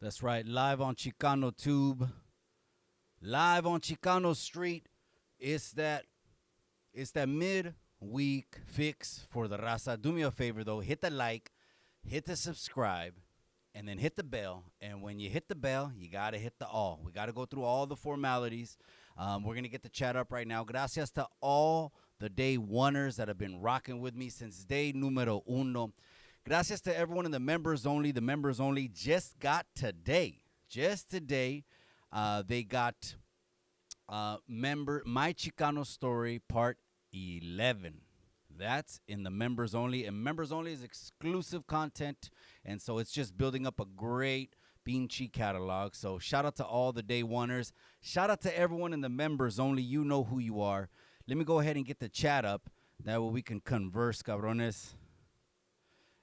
That's right. Live on Chicano Tube. Live on Chicano Street. It's that mid-week fix for the raza. Do me a favor though. Hit the like, hit the subscribe, and then hit the bell. And when you hit the bell, you gotta hit the all. We gotta go through all the formalities. We're gonna get the chat up right now. Gracias to all the day oneers that have been rocking with me since day numero uno. Gracias to everyone in the members only. The members only just got today. Just today, they got My Chicano Story Part 11. That's in the members only. And members only is exclusive content. And so it's just building up a great Pinchy catalog. So shout out to all the day oneers. Shout out to everyone in the members only. You know who you are. Let me go ahead and get the chat up. That way we can converse, cabrones.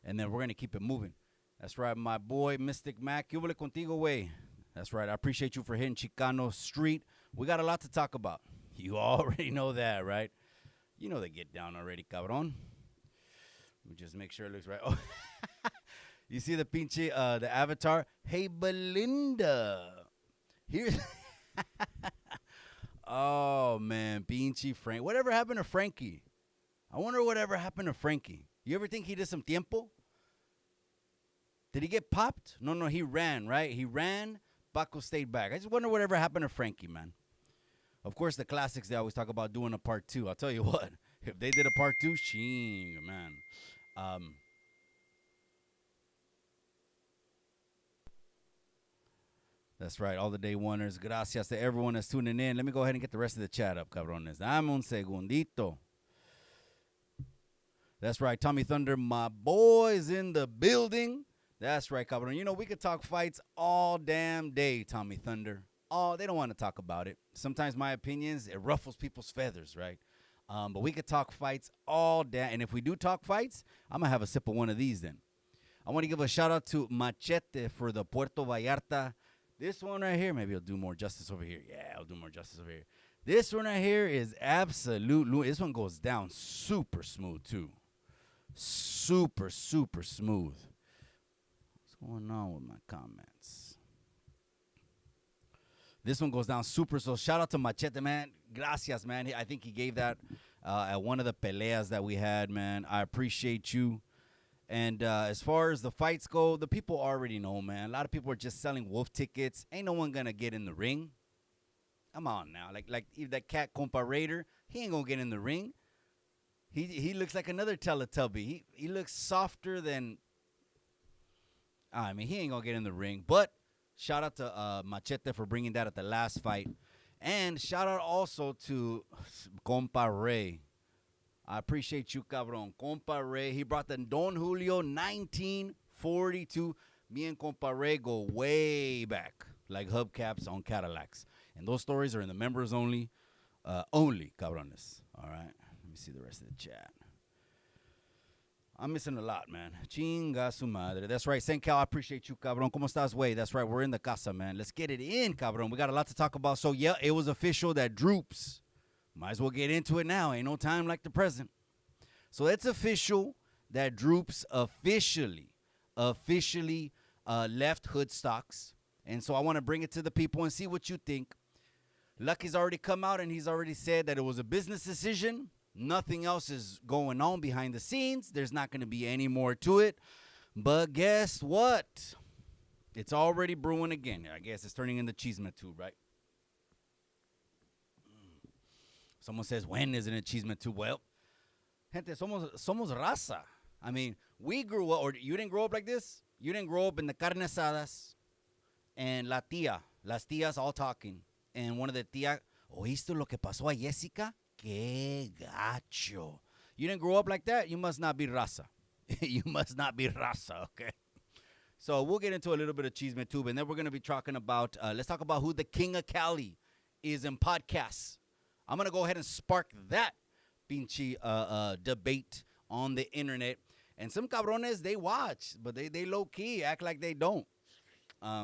And then we're going to keep it moving. That's right, my boy, Mystic Mac. ¿Qué huele contigo, way? That's right. I appreciate you for hitting Chicano Street. We got a lot to talk about. You already know that, right? You know they get down already, cabron. Let me just make sure it looks right. Oh, you see the pinche, the avatar? Hey, Belinda. Here's... Oh, man, pinche Frank. Whatever happened to Frankie? I wonder whatever happened to Frankie. You ever think he did some tiempo? Did he get popped? No, he ran, right? He ran. Paco stayed back. I just wonder whatever happened to Frankie, man. Of course, the classics, they always talk about doing a part 2. I'll tell you what. If they did a part 2, shing, man. That's right. All the day oneers. Gracias to everyone that's tuning in. Let me go ahead and get the rest of the chat up, cabrones. Dame un segundito. That's right. Tommy Thunder, my boy's in the building. That's right, cabron. You know, we could talk fights all damn day, Tommy Thunder. Oh, they don't want to talk about it. Sometimes my opinions, it ruffles people's feathers, right? But we could talk fights all day. And if we do talk fights, I'm going to have a sip of one of these then. I want to give a shout out to Machete for the Puerto Vallarta. This one right here, maybe I'll do more justice over here. Yeah, I'll do more justice over here. This one right here is absolute. This one goes down super smooth, too. Super smooth. What's going on with my comments? This one goes down super. So shout out to Machete, man. Gracias, man. I think he gave that at one of the peleas that we had, man. I appreciate you. And as far as the fights go, the people already know, man. A lot of people are just selling wolf tickets. Ain't no one gonna get in the ring. Come on now. Like if that cat Compa Raider, he ain't gonna get in the ring. He looks like another Teletubby. He looks softer than... I mean, he ain't going to get in the ring. But shout out to Machete for bringing that at the last fight. And shout out also to Compa Ray. I appreciate you, cabron. Compa Ray. He brought the Don Julio 1942. Me and Compa Ray go way back. Like hubcaps on Cadillacs. And those stories are in the members only. Only, cabrones. All right. Let me see the rest of the chat. I'm missing a lot, man. Chinga su madre. That's right. St. Cal, I appreciate you, cabron. ¿Cómo estás, way? That's right. We're in the casa, man. Let's get it in, cabron. We got a lot to talk about. So, yeah, it was official that Droops. Might as well get into it now. Ain't no time like the present. So, it's official that Droops officially left Hoodstocks. And so, I want to bring it to the people and see what you think. Lucky's already come out and he's already said that it was a business decision. Nothing else is going on behind the scenes. There's not going to be any more to it. But guess what? It's already brewing again. I guess it's turning into Chisme Tube, right? Someone says, when isn't it Chisme Tube? Well, gente, somos raza. I mean, we grew up, or you didn't grow up like this? You didn't grow up in the carne asadas and las tías all talking. And one of the tías, ¿oíste lo que pasó a Jessica? Que gacho. You didn't grow up like that? You must not be raza. You must not be raza, okay? So we'll get into a little bit of Chisme Tube, and then we're going to be talking about, let's talk about who the King of Cali is in podcasts. I'm going to go ahead and spark that pinchy debate on the internet. And some cabrones, they watch, but they low-key act like they don't.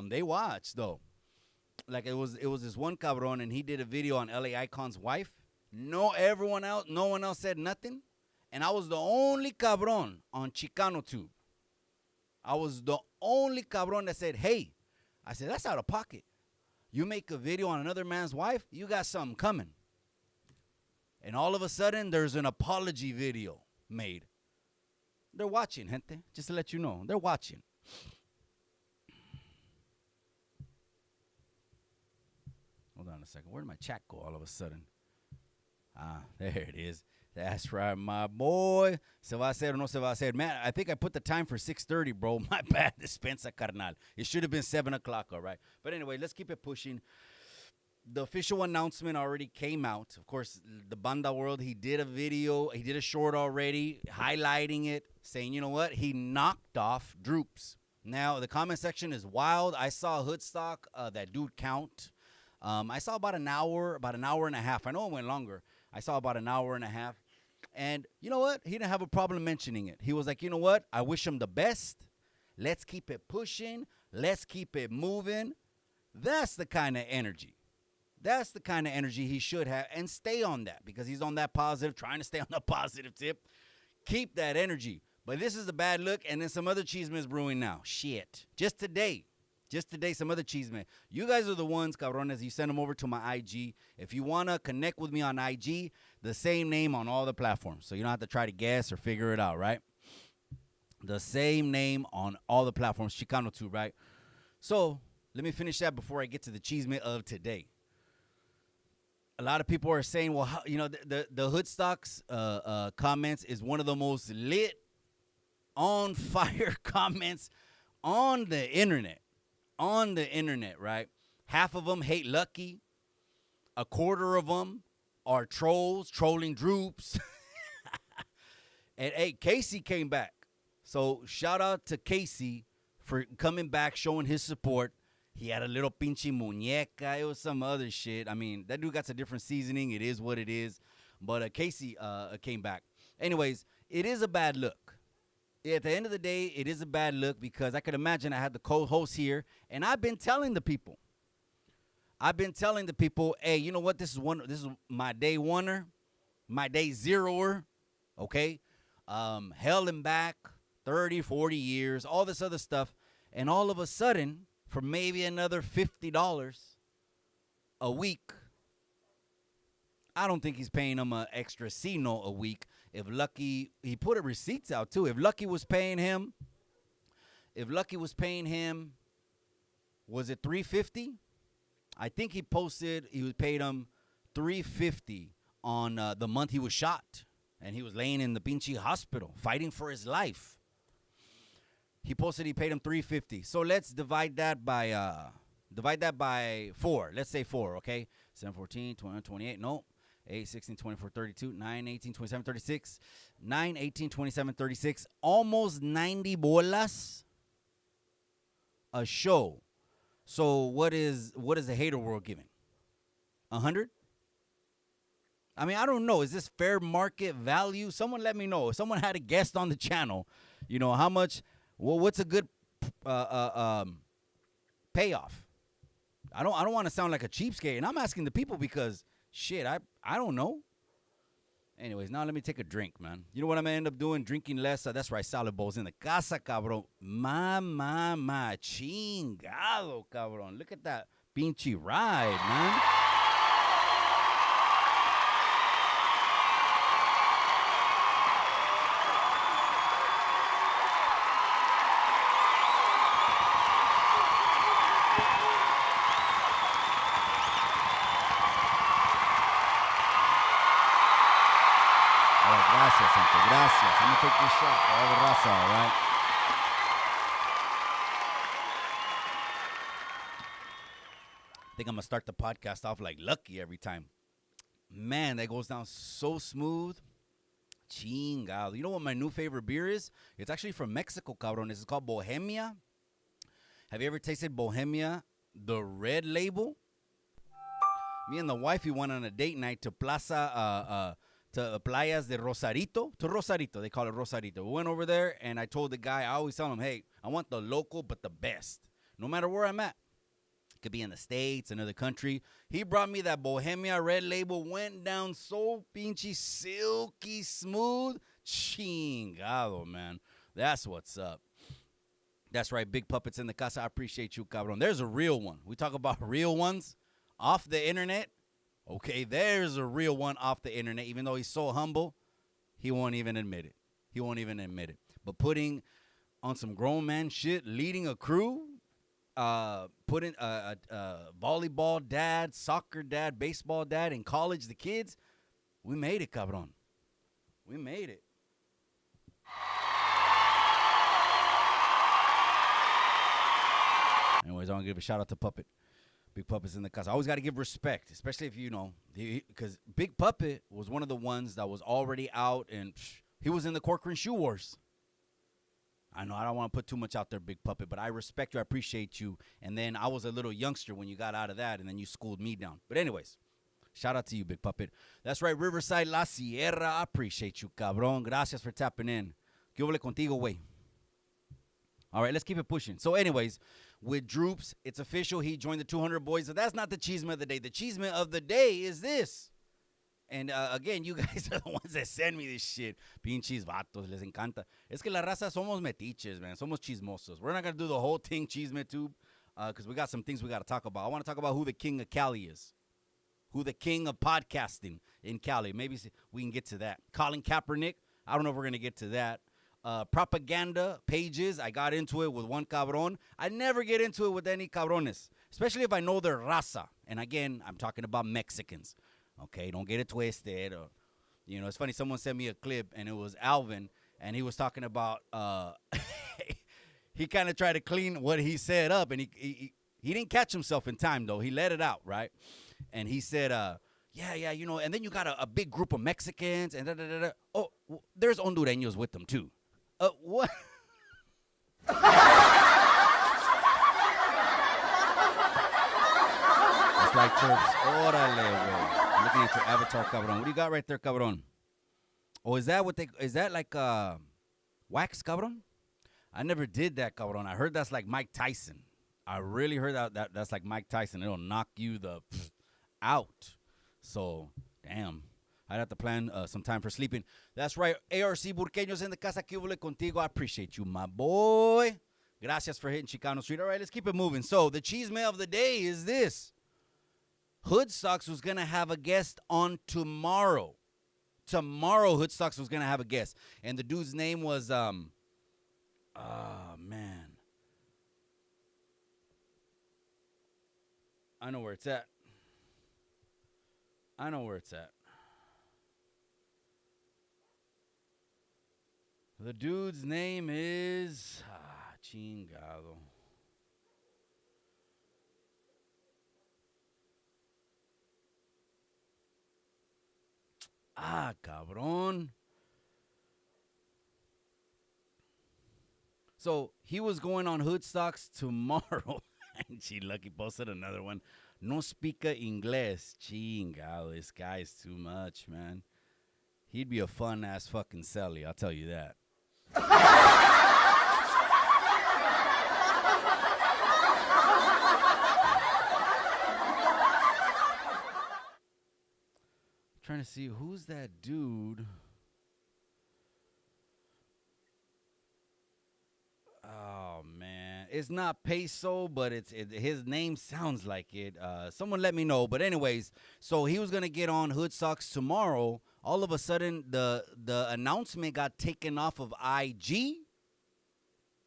They watch, though. Like it was this one cabron, and he did a video on LA Icon's wife. No one else said nothing. And I was the only cabron on Chicano Tube. I was the only cabron that said, hey, I said, that's out of pocket. You make a video on another man's wife, you got something coming. And all of a sudden, there's an apology video made. They're watching, gente. Just to let you know. They're watching. Hold on a second. Where did my chat go all of a sudden? There it is. That's right, my boy. Se va a hacer o no se va a hacer. Man, I think I put the time for 6:30, bro. My bad, dispensa carnal. It should have been 7 o'clock, all right? But anyway, let's keep it pushing. The official announcement already came out. Of course, the Banda World, he did a video. He did a short already highlighting it, saying, you know what? He knocked off Droops. Now, the comment section is wild. I saw Hoodstock, that dude count. I saw about an hour and a half. I know it went longer. I saw about an hour and a half. And you know what? He didn't have a problem mentioning it. He was like, you know what? I wish him the best. Let's keep it pushing. Let's keep it moving. That's the kind of energy. That's the kind of energy he should have, and stay on that because he's on that positive, trying to stay on the positive tip. Keep that energy. But this is a bad look, and then some other chisme is brewing now. Shit. Just today, some other chisme. You guys are the ones, cabrones, you send them over to my IG. If you want to connect with me on IG, the same name on all the platforms. So you don't have to try to guess or figure it out, right? The same name on all the platforms, Chicano too, right? So let me finish that before I get to the chisme of today. A lot of people are saying, well, how, you know, the Hoodstocks comments is one of the most lit, on fire comments on the internet. On the internet, right? Half of them hate Lucky. A quarter of them are trolls, trolling Droops. And, hey, Casey came back. So, shout out to Casey for coming back, showing his support. He had a little pinche muñeca. It was some other shit. I mean, that dude got some different seasoning. It is what it is. But Casey came back. Anyways, it is a bad look. At the end of the day, it is a bad look because I could imagine I had the co-host here, and I've been telling the people. Hey, you know what? This is my day oneer, my day zeroer, okay? Held him back 30, 40 years, all this other stuff, and all of a sudden, for maybe another $50 a week, I don't think he's paying him an extra C-note a week. If Lucky, he put receipts out too. If Lucky was paying him, was it $350? I think he posted he was paid him $350 on the month he was shot, and he was laying in the pinche hospital fighting for his life. He posted he paid him $350. So let's divide that by 4. Let's say 4, okay? 7, 14, 20, 28. No. 8, 16, 24, 32, 9, 18, 27, 36, 9, 18, 27, 36, almost 90 bolas a show. So what is the hater world giving? 100? I mean, I don't know. Is this fair market value? Someone let me know. If someone had a guest on the channel, you know, how much, well, what's a good payoff? I don't want to sound like a cheapskate, and I'm asking the people because shit, I don't know. Anyways, now let me take a drink, man. You know what I'm going to end up doing? Drinking less. That's right, salad bowls in the casa, cabrón. Chingado, cabrón. Look at that pinche ride, man. Gracias. I'm going to take this shot for all the raza, all right? I think I'm going to start the podcast off like Lucky every time. Man, that goes down so smooth. Chingado. You know what my new favorite beer is? It's actually from Mexico, cabrón. It's called Bohemia. Have you ever tasted Bohemia, the red label? Me and the wifey went on a date night to to Playas de Rosarito, to Rosarito. They call it Rosarito. We went over there, and I told the guy, I always tell him, hey, I want the local but the best, no matter where I'm at. It could be in the States, another country. He brought me that Bohemia red label, went down so pinchy, silky smooth. Chingado, man. That's what's up. That's right, big puppets in the casa. I appreciate you, cabron. There's a real one. We talk about real ones off the internet. Okay, there's a real one off the internet. Even though he's so humble, he won't even admit it. He won't even admit it. But putting on some grown man shit, leading a crew, putting a volleyball dad, soccer dad, baseball dad in college, the kids, we made it, cabron. We made it. Anyways, I want to give a shout out to Puppet. Big Puppet's in the casa. I always got to give respect, especially if you know, because Big Puppet was one of the ones that was already out, and he was in the Corcoran Shoe Wars. I know I don't want to put too much out there, Big Puppet, but I respect you. I appreciate you. And then I was a little youngster when you got out of that, and then you schooled me down. But anyways, shout out to you, Big Puppet. That's right, Riverside La Sierra. I appreciate you, cabrón. Gracias for tapping in. ¿Qué hubo contigo, güey? All right, let's keep it pushing. So anyways, with Droops, it's official. He joined the 200 boys. So that's not the chisme of the day. The chisme of the day is this. And again, you guys are the ones that send me this shit. Pinches vatos, les encanta. Es que la raza somos metiches, man. Somos chismosos. We're not going to do the whole thing chisme tube because we got some things we got to talk about. I want to talk about who the king of Cali is. Who the king of podcasting in Cali. Maybe we can get to that. Colin Kaepernick. I don't know if we're going to get to that. Propaganda pages. I got into it with one cabron. I never get into it with any cabrones, especially if I know their raza. And again, I'm talking about Mexicans. Okay, don't get it twisted. Or, you know, it's funny. Someone sent me a clip, and it was Alvin, and he was talking about. He kind of tried to clean what he said up, and he didn't catch himself in time though. He let it out, right? And he said, yeah, you know. And then you got a big group of Mexicans, and oh, there's Hondureños with them too. What? That's right, Chirps. Órale, güey. I'm looking at your avatar, cabron. What do you got right there, cabron? Oh, is that like wax, cabron? I never did that, cabron. I heard that's like Mike Tyson. I really heard that's like Mike Tyson. It'll knock you the out. So, damn. I'd have to plan some time for sleeping. That's right. ARC Burqueños in the casa. Que huele contigo. I appreciate you, my boy. Gracias for hitting Chicano Street. All right, let's keep it moving. So, the chisme of the day is this. Hoodstocks was going to have a guest on tomorrow. Tomorrow, Hoodstocks was going to have a guest. And the dude's name was, oh, man. I know where it's at. The dude's name is... chingado. Cabrón. So, he was going on Hoodstocks tomorrow. And she lucky posted another one. No speaka inglés. Chingado. This guy is too much, man. He'd be a fun-ass fucking celly. I'll tell you that. Trying to see who's that dude. Oh man, it's not Peso, but his name sounds like it. Someone let me know. But anyways, so he was gonna get on Hoodstocks tomorrow. All of a sudden, the announcement got taken off of IG,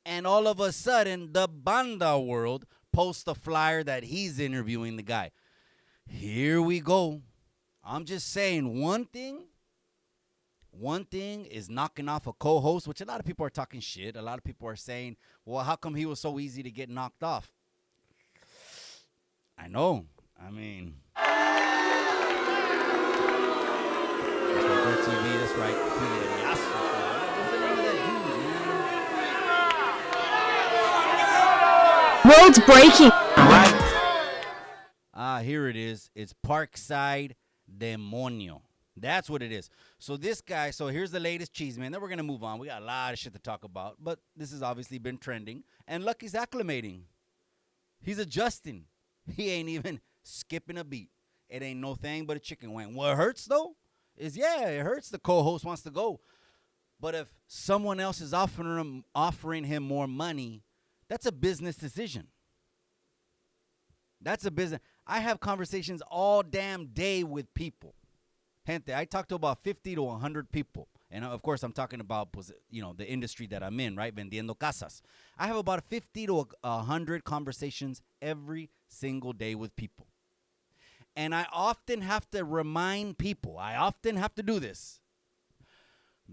and all of a sudden, the Banda World posts a flyer that he's interviewing the guy. Here we go. I'm just saying one thing is knocking off a co-host, which a lot of people are talking shit. A lot of people are saying, well, how come he was so easy to get knocked off? I know. I mean, TV, that's right. What's the name of that dude, man? World's breaking. Here it is. It's Parkside Demonio. That's what it is. So this guy, so here's the latest cheese, man. Then we're going to move on. We got a lot of shit to talk about. But this has obviously been trending. And Lucky's acclimating. He's adjusting. He ain't even skipping a beat. It ain't no thing but a chicken wing. What hurts, though, is, yeah, it hurts the co-host wants to go. But if someone else is offering him more money That's a business decision. That's a business. I have conversations all damn day with people. Gente, I talk to about 50 to 100 people. And of course, I'm talking about, the industry that I'm in, right? Vendiendo casas. I have about 50 to 100 conversations every single day with people. And I often have to remind people, I often have to do this.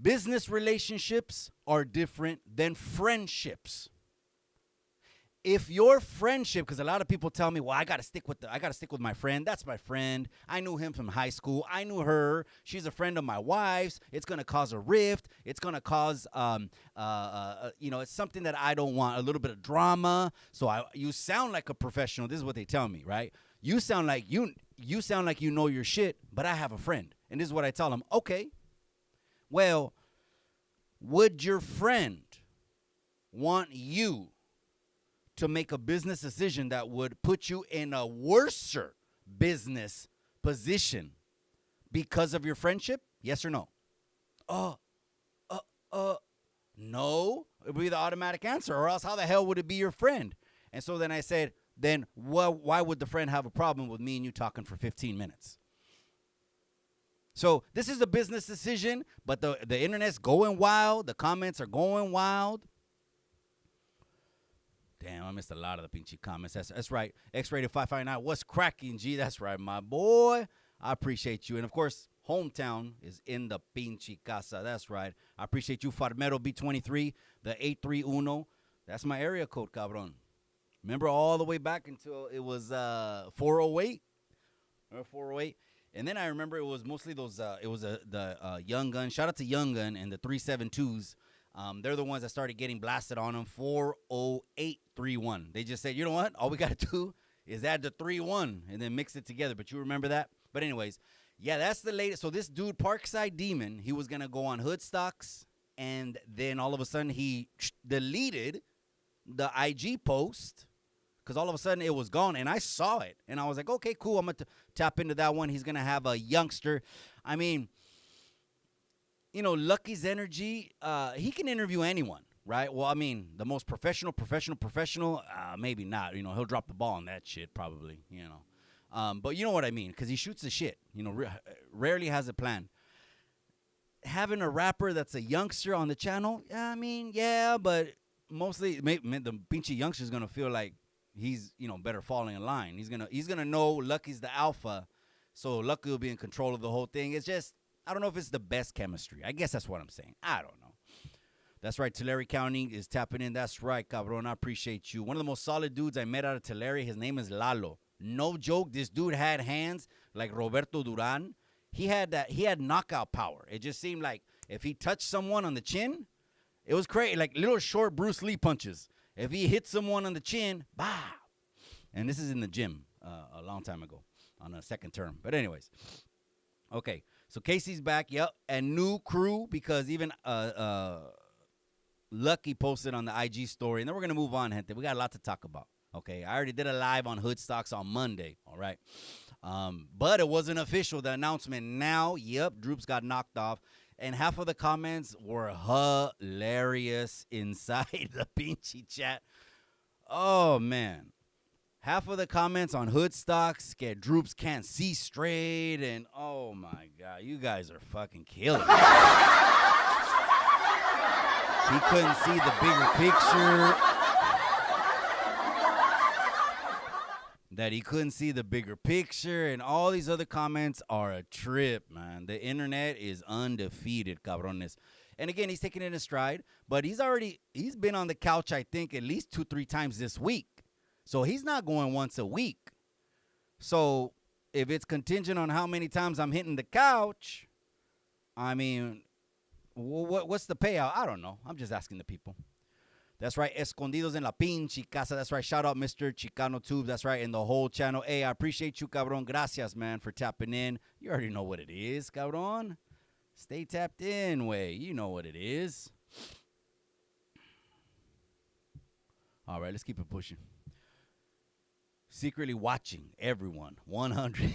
Business relationships are different than friendships. If your friendship, because a lot of people tell me, well, I gotta stick with my friend. That's my friend. I knew him from high school. I knew her. She's a friend of my wife's. It's gonna cause a rift. It's gonna cause, it's something that I don't want. A little bit of drama. So you sound like a professional. This is what they tell me, right? You sound like you know your shit, but I have a friend, and this is what I tell them. Okay, well, would your friend want you to make a business decision that would put you in a worser business position because of your friendship? Yes or no? No. It would be the automatic answer, or else how the hell would it be your friend? And so then I said, then why would the friend have a problem with me and you talking for 15 minutes? So this is a business decision, but the internet's going wild. The comments are going wild. Damn, I missed a lot of the pinchy comments. That's right. X-Rated 559. What's cracking, G? That's right, my boy. I appreciate you. And, of course, hometown is in the pinchy casa. That's right. I appreciate you, Farmero B23, the 831. That's my area code, cabron. Remember all the way back until it was 408? Or 408? And then I remember it was mostly those, the Young Gun. Shout out to Young Gun and the 372s. They're the ones that started getting blasted on them. 40831. They just said, you know what? All we got to do is add the 31 and then mix it together. But you remember that? But anyways, yeah, that's the latest. So this dude, Parkside Demon, he was going to go on Hoodstocks. And then all of a sudden he deleted the IG post because all of a sudden it was gone. And I saw it. And I was like, okay, cool. I'm going to tap into that one. He's going to have a youngster. I mean, Lucky's energy, he can interview anyone, right? Well, I mean, the most professional, maybe not. He'll drop the ball on that shit probably, But you know what I mean, because he shoots the shit, rarely has a plan. Having a rapper that's a youngster on the channel, I mean, yeah, but mostly the pinchy youngster's going to feel like he's, better falling in line. He's gonna know Lucky's the alpha, so Lucky will be in control of the whole thing. It's just, I don't know if it's the best chemistry. I guess that's what I'm saying. I don't know. That's right. Tulare County is tapping in. That's right, cabron. I appreciate you. One of the most solid dudes I met out of Tulare, his name is Lalo. No joke. This dude had hands like Roberto Duran. He had knockout power. It just seemed like if he touched someone on the chin, it was crazy. Like little short Bruce Lee punches. If he hit someone on the chin, bah. And this is in the gym a long time ago on a second term. But anyways, okay. So Casey's back, yep, and new crew because even Lucky posted on the IG story. And then we're going to move on, gente. We got a lot to talk about, okay? I already did a live on Hoodstocks on Monday, all right? But it wasn't official, the announcement. Now, yep, Droops got knocked off. And half of the comments were hilarious inside the pinchy chat. Oh, man. Half of the comments on Hoodstocks get Droops can't see straight. And, oh, my God, you guys are fucking killing me. He couldn't see the bigger picture. That he couldn't see the bigger picture. And all these other comments are a trip, man. The internet is undefeated, cabrones. And, again, he's taking it in stride. But he's been on the couch, I think, at least 2-3 times this week. So he's not going once a week. So if it's contingent on how many times I'm hitting the couch, I mean, what's the payout? I don't know. I'm just asking the people. That's right. Escondidos en la pinche casa. That's right. Shout out Mr. Chicano Tube. That's right. And the whole channel. Hey, I appreciate you, cabron. Gracias, man, for tapping in. You already know what it is, cabron. Stay tapped in, way. You know what it is. All right, let's keep it pushing. Secretly watching everyone. 100.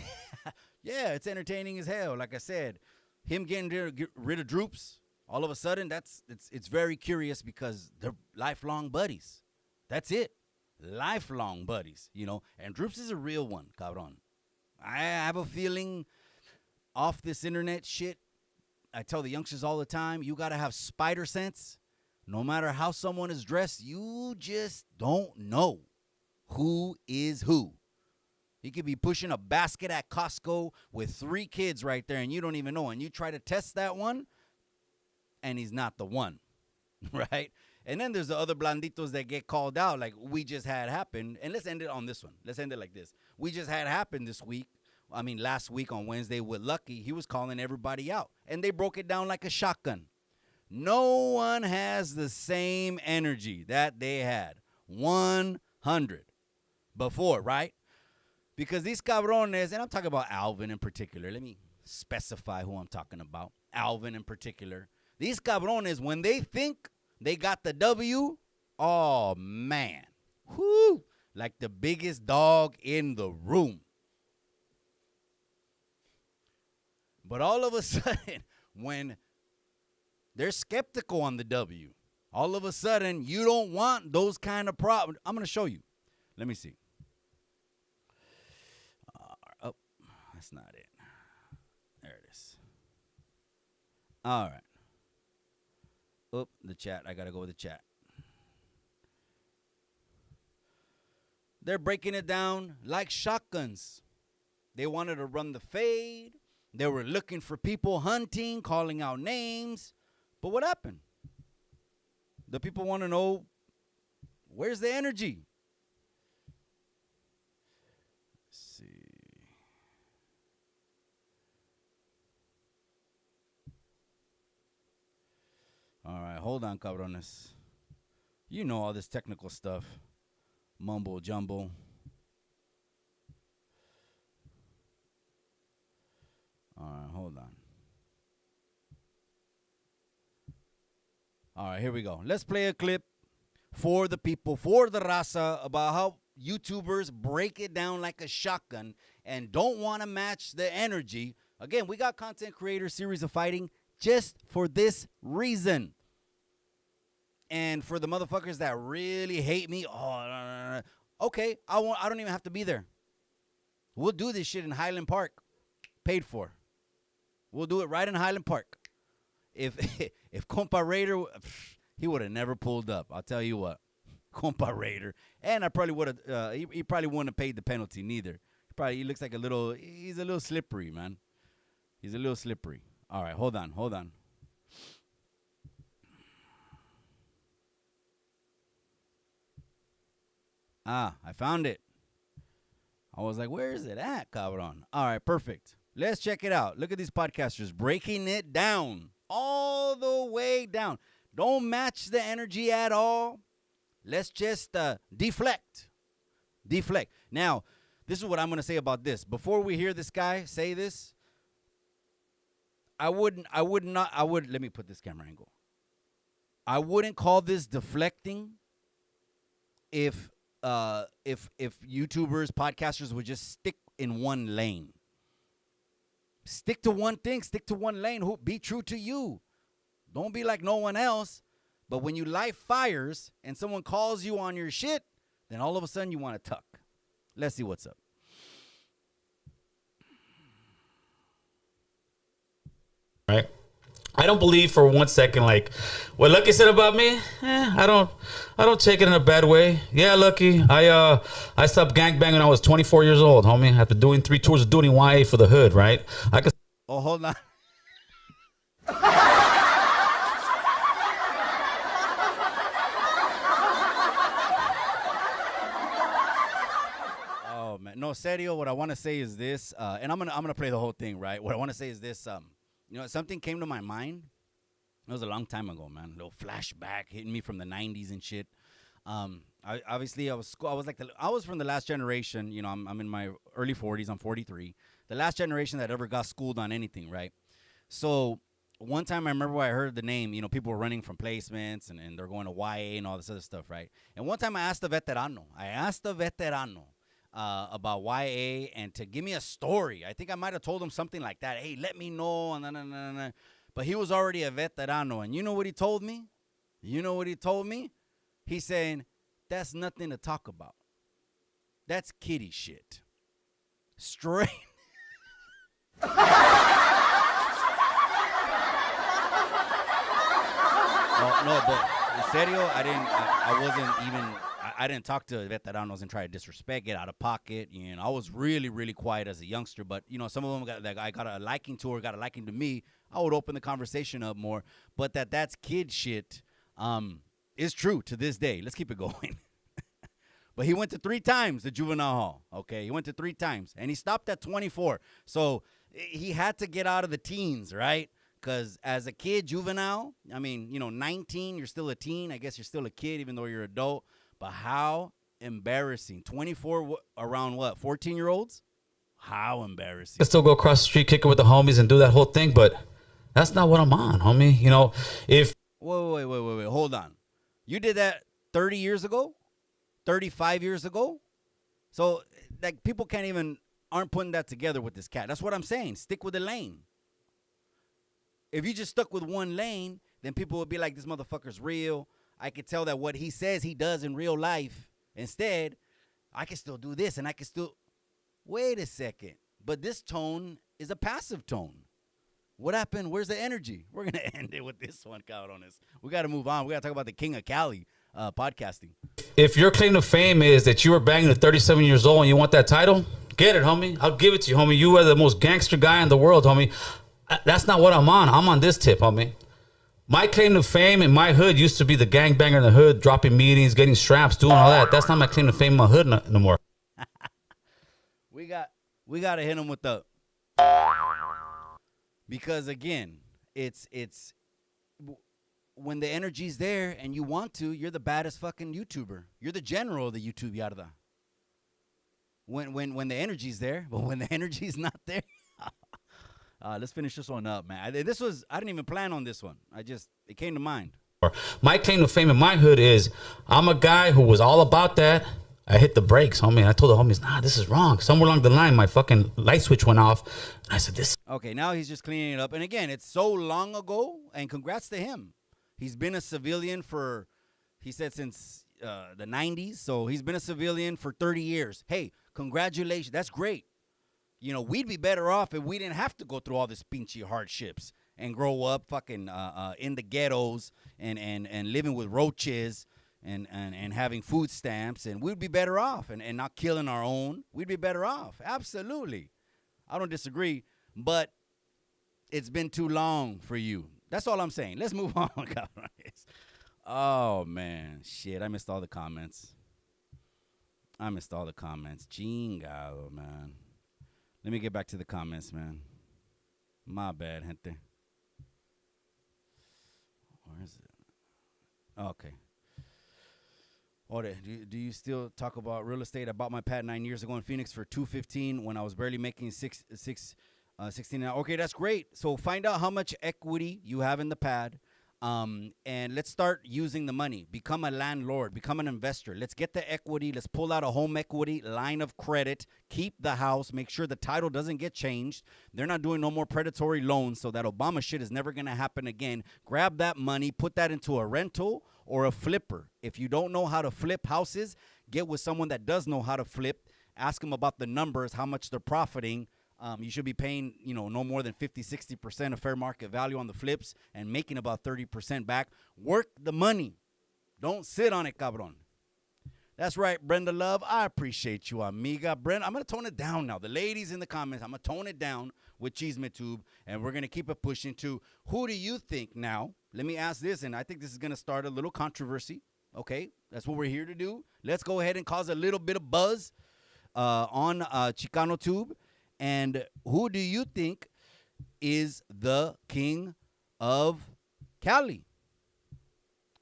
Yeah, it's entertaining as hell. Like I said, him getting rid of Droops, all of a sudden, it's very curious because they're lifelong buddies. That's it. Lifelong buddies, you know. And Droops is a real one, cabron. I have a feeling off this internet shit, I tell the youngsters all the time, you got to have spider sense. No matter how someone is dressed, you just don't know who is who. He could be pushing a basket at Costco with 3 kids right there, and you don't even know. And you try to test that one, and he's not the one, right? And then there's the other blanditos that get called out, like we just had happen. And let's end it on this one. Let's end it like this. We just had happened this week. I mean, last week on Wednesday with Lucky, he was calling everybody out. And they broke it down like a shotgun. No one has the same energy that they had. 100 before, right? Because these cabrones, and I'm talking about Alvin in particular. Let me specify who I'm talking about. Alvin in particular. These cabrones, when they think they got the W, oh, man. Whoo, like the biggest dog in the room. But all of a sudden, when they're skeptical on the W, all of a sudden, you don't want those kind of problems. I'm going to show you. Let me see. Oh, that's not it. There it is. All right. Oop, the chat. I got to go with the chat. They're breaking it down like shotguns. They wanted to run the fade. They were looking for people hunting, calling out names. But what happened? The people want to know, where's the energy? Let's see. All right, hold on, cabrones. You know all this technical stuff. Mumble jumble. All right, hold on. All right, here we go. Let's play a clip for the people, for the raza, about how YouTubers break it down like a shotgun and don't want to match the energy. Again, we got content creator series of fighting just for this reason. And for the motherfuckers that really hate me, okay, I don't even have to be there. We'll do this shit in Highland Park, paid for. We'll do it right in Highland Park. If Compa Raider, he would have never pulled up. I'll tell you what, Compa Raider, and I probably would have. He probably wouldn't have paid the penalty neither. He looks like he's a little slippery, man. He's a little slippery. All right, hold on. I found it. I was like, where is it at, cabron? All right, perfect. Let's check it out. Look at these podcasters breaking it down. All the way down. Don't match the energy at all. Let's just deflect. Now, this is what I'm going to say about this. Before we hear this guy say this, let me put this camera angle. I wouldn't call this deflecting if YouTubers, podcasters would just stick in one lane. Stick to one thing. Stick to one lane. Be true to you. Don't be like no one else. But when you light fires and someone calls you on your shit, then all of a sudden you want to tuck. Let's see what's up. Right. I don't believe for 1 second, like, what Lucky said about me. I don't take it in a bad way. Yeah, Lucky. I stopped gangbanging when I was 24 years old, homie. After doing 3 tours of doing YA for the hood, right? Oh, hold on. Oh man, no, serio. What I want to say is this, and I'm gonna play the whole thing, right? What I want to say is this, something came to my mind. It was a long time ago, man. A little flashback hitting me from the 90s and shit. I was from the last generation. You know, I'm in my early 40s. I'm 43. The last generation that ever got schooled on anything, right? So one time I remember I heard the name. You know, people were running from placements and they're going to YA and all this other stuff, right? And one time I asked the veterano. About YA and to give me a story. I think I might have told him something like that. Hey, let me know. But he was already a veterano. And you know what he told me? He's saying, That's nothing to talk about. That's kiddie shit. Straight. Oh, no, but in serio, I wasn't even, I didn't talk to veteranos and try to disrespect, get out of pocket. You know, I was really, really quiet as a youngster. But, you know, some of them I got a liking to or got a liking to me. I would open the conversation up more. But that's kid shit is true to this day. Let's keep it going. But he went to 3 times the juvenile hall, okay? He went to 3 times, and he stopped at 24. So he had to get out of the teens, right? Because as a kid, juvenile, I mean, you know, 19, you're still a teen. I guess you're still a kid even though you're an adult. But how embarrassing. 24 around what, 14-year-olds? How embarrassing. I still go across the street, kick it with the homies, and do that whole thing, but that's not what I'm on, homie. You know, if... Wait. Hold on. You did that 30 years ago? 35 years ago? So, like, people aren't putting that together with this cat. That's what I'm saying. Stick with the lane. If you just stuck with one lane, then people would be like, this motherfucker's real. I could tell that what he says he does in real life. Instead, I can still do this, and I can still... Wait a second. But this tone is a passive tone. What happened? Where's the energy? We're going to end it with this one, cabrones. We got to move on. We got to talk about the King of Cali podcasting. If your claim to fame is that you were banging at 37 years old and you want that title, get it, homie. I'll give it to you, homie. You are the most gangster guy in the world, homie. That's not what I'm on. I'm on this tip, homie. My claim to fame in my hood used to be the gangbanger in the hood, dropping meetings, getting straps, doing all that. That's not my claim to fame in my hood no more. We got to hit him with the... Because, again, it's when the energy's there and you want to, you're the baddest fucking YouTuber. You're the general of the YouTube yarda. When the energy's there, but when the energy's not there, let's finish this one up, man. I didn't even plan on this one. It came to mind. My claim to fame in my hood is I'm a guy who was all about that. I hit the brakes, homie. And I told the homies, nah, this is wrong. Somewhere along the line, my fucking light switch went off. And I said, this. Okay, now he's just cleaning it up. And again, it's so long ago, and congrats to him. He's been a civilian for, he said, since the 90s. So he's been a civilian for 30 years. Hey, congratulations. That's great. You know, we'd be better off if we didn't have to go through all this pinchy hardships and grow up fucking in the ghettos and living with roaches and having food stamps, and we'd be better off and not killing our own. We'd be better off. Absolutely. I don't disagree, but it's been too long for you. That's all I'm saying. Let's move on, guys. Oh, man. Shit, I missed all the comments. Chingado, man. Let me get back to the comments, man. My bad, gente. Where is it? Okay. Do you still talk about real estate? I bought my pad 9 years ago in Phoenix for $215 when I was barely making 16 hours. Okay, that's great. So find out how much equity you have in the pad, and let's start using the money. Become a landlord. Become an investor. Let's get the equity. Let's pull out a home equity line of credit. Keep the house. Make sure the title doesn't get changed. They're not doing no more predatory loans, so that Obama shit is never going to happen again. Grab that money. Put that into a rental or a flipper. If you don't know how to flip houses, get with someone that does know how to flip. Ask them about the numbers, how much they're profiting. You should be paying, no more than 50, 60% of fair market value on the flips and making about 30% back. Work the money. Don't sit on it, cabron. That's right, Brenda Love. I appreciate you, amiga. Brenda, I'm going to tone it down now. The ladies in the comments, I'm going to tone it down with Cheesematube, and we're going to keep it pushing to who do you think now? Let me ask this, and I think this is going to start a little controversy. Okay, that's what we're here to do. Let's go ahead and cause a little bit of buzz on Chicano Tube. And who do you think is the king of Cali?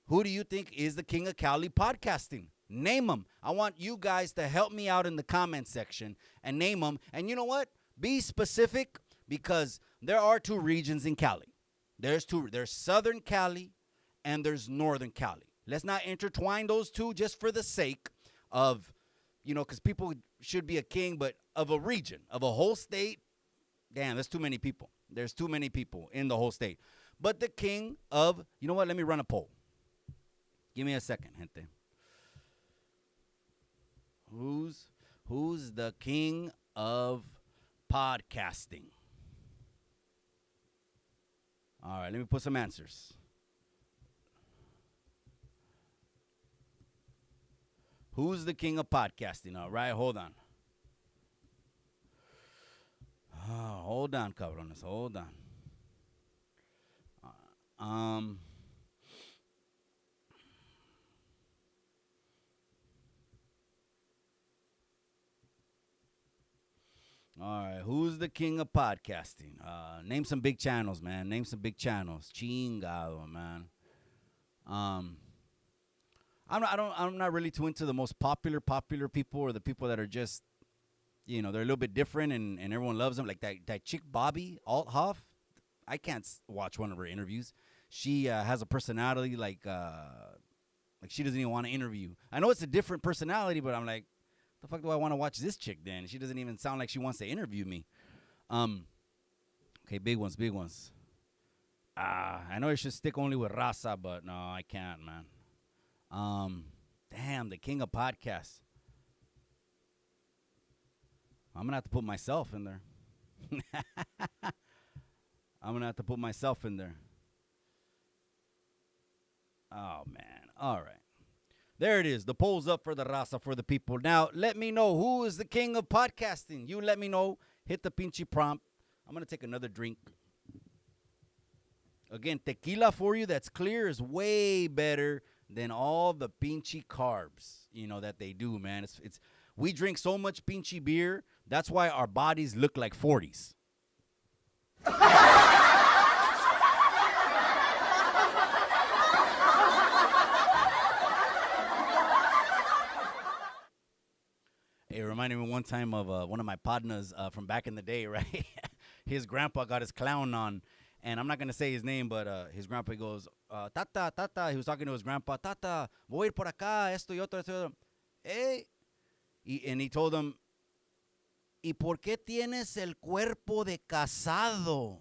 Who do you think is the king of Cali podcasting? Name them. I want you guys to help me out in the comment section and name them. And you know what? Be specific, because there are 2 regions in Cali. There's Southern Cali and there's Northern Cali. Let's not intertwine those 2 just for the sake of, because people should be a king, but of a region, of a whole state. Damn, there's too many people. There's too many people in the whole state. But the king of, you know what? Let me run a poll. Give me a second, gente. Who's the king of podcasting? All right, let me put some answers. Who's the king of podcasting? All right, hold on. Hold on, cabrones. Hold on. All right, who's the king of podcasting? Name some big channels, man. Name some big channels. Chingado, man. I'm not really too into the most popular people or the people that are just, they're a little bit different and everyone loves them. Like that chick Bobby Althoff. I can't watch one of her interviews. She has a personality like she doesn't even want to interview. I know it's a different personality, but I'm like, the fuck do I want to watch this chick then? She doesn't even sound like she wants to interview me. Okay, big ones. I know I should stick only with Raza, but no, I can't, man. Damn, the king of podcasts. I'm going to have to put myself in there. Oh, man. All right. There it is. The poll's up for the raza, for the people. Now, let me know who is the king of podcasting. You let me know. Hit the pinchy prompt. I'm going to take another drink. Again, tequila for you that's clear is way better than all the pinchy carbs, that they do, man. We drink so much pinchy beer. That's why our bodies look like 40s. It reminded me one time of one of my partners from back in the day, right? His grandpa got his clown on, and I'm not going to say his name, but his grandpa goes, Tata. He was talking to his grandpa, Tata, voy a ir por acá, esto y otro. Hey. And he told him, ¿y por qué tienes el cuerpo de casado?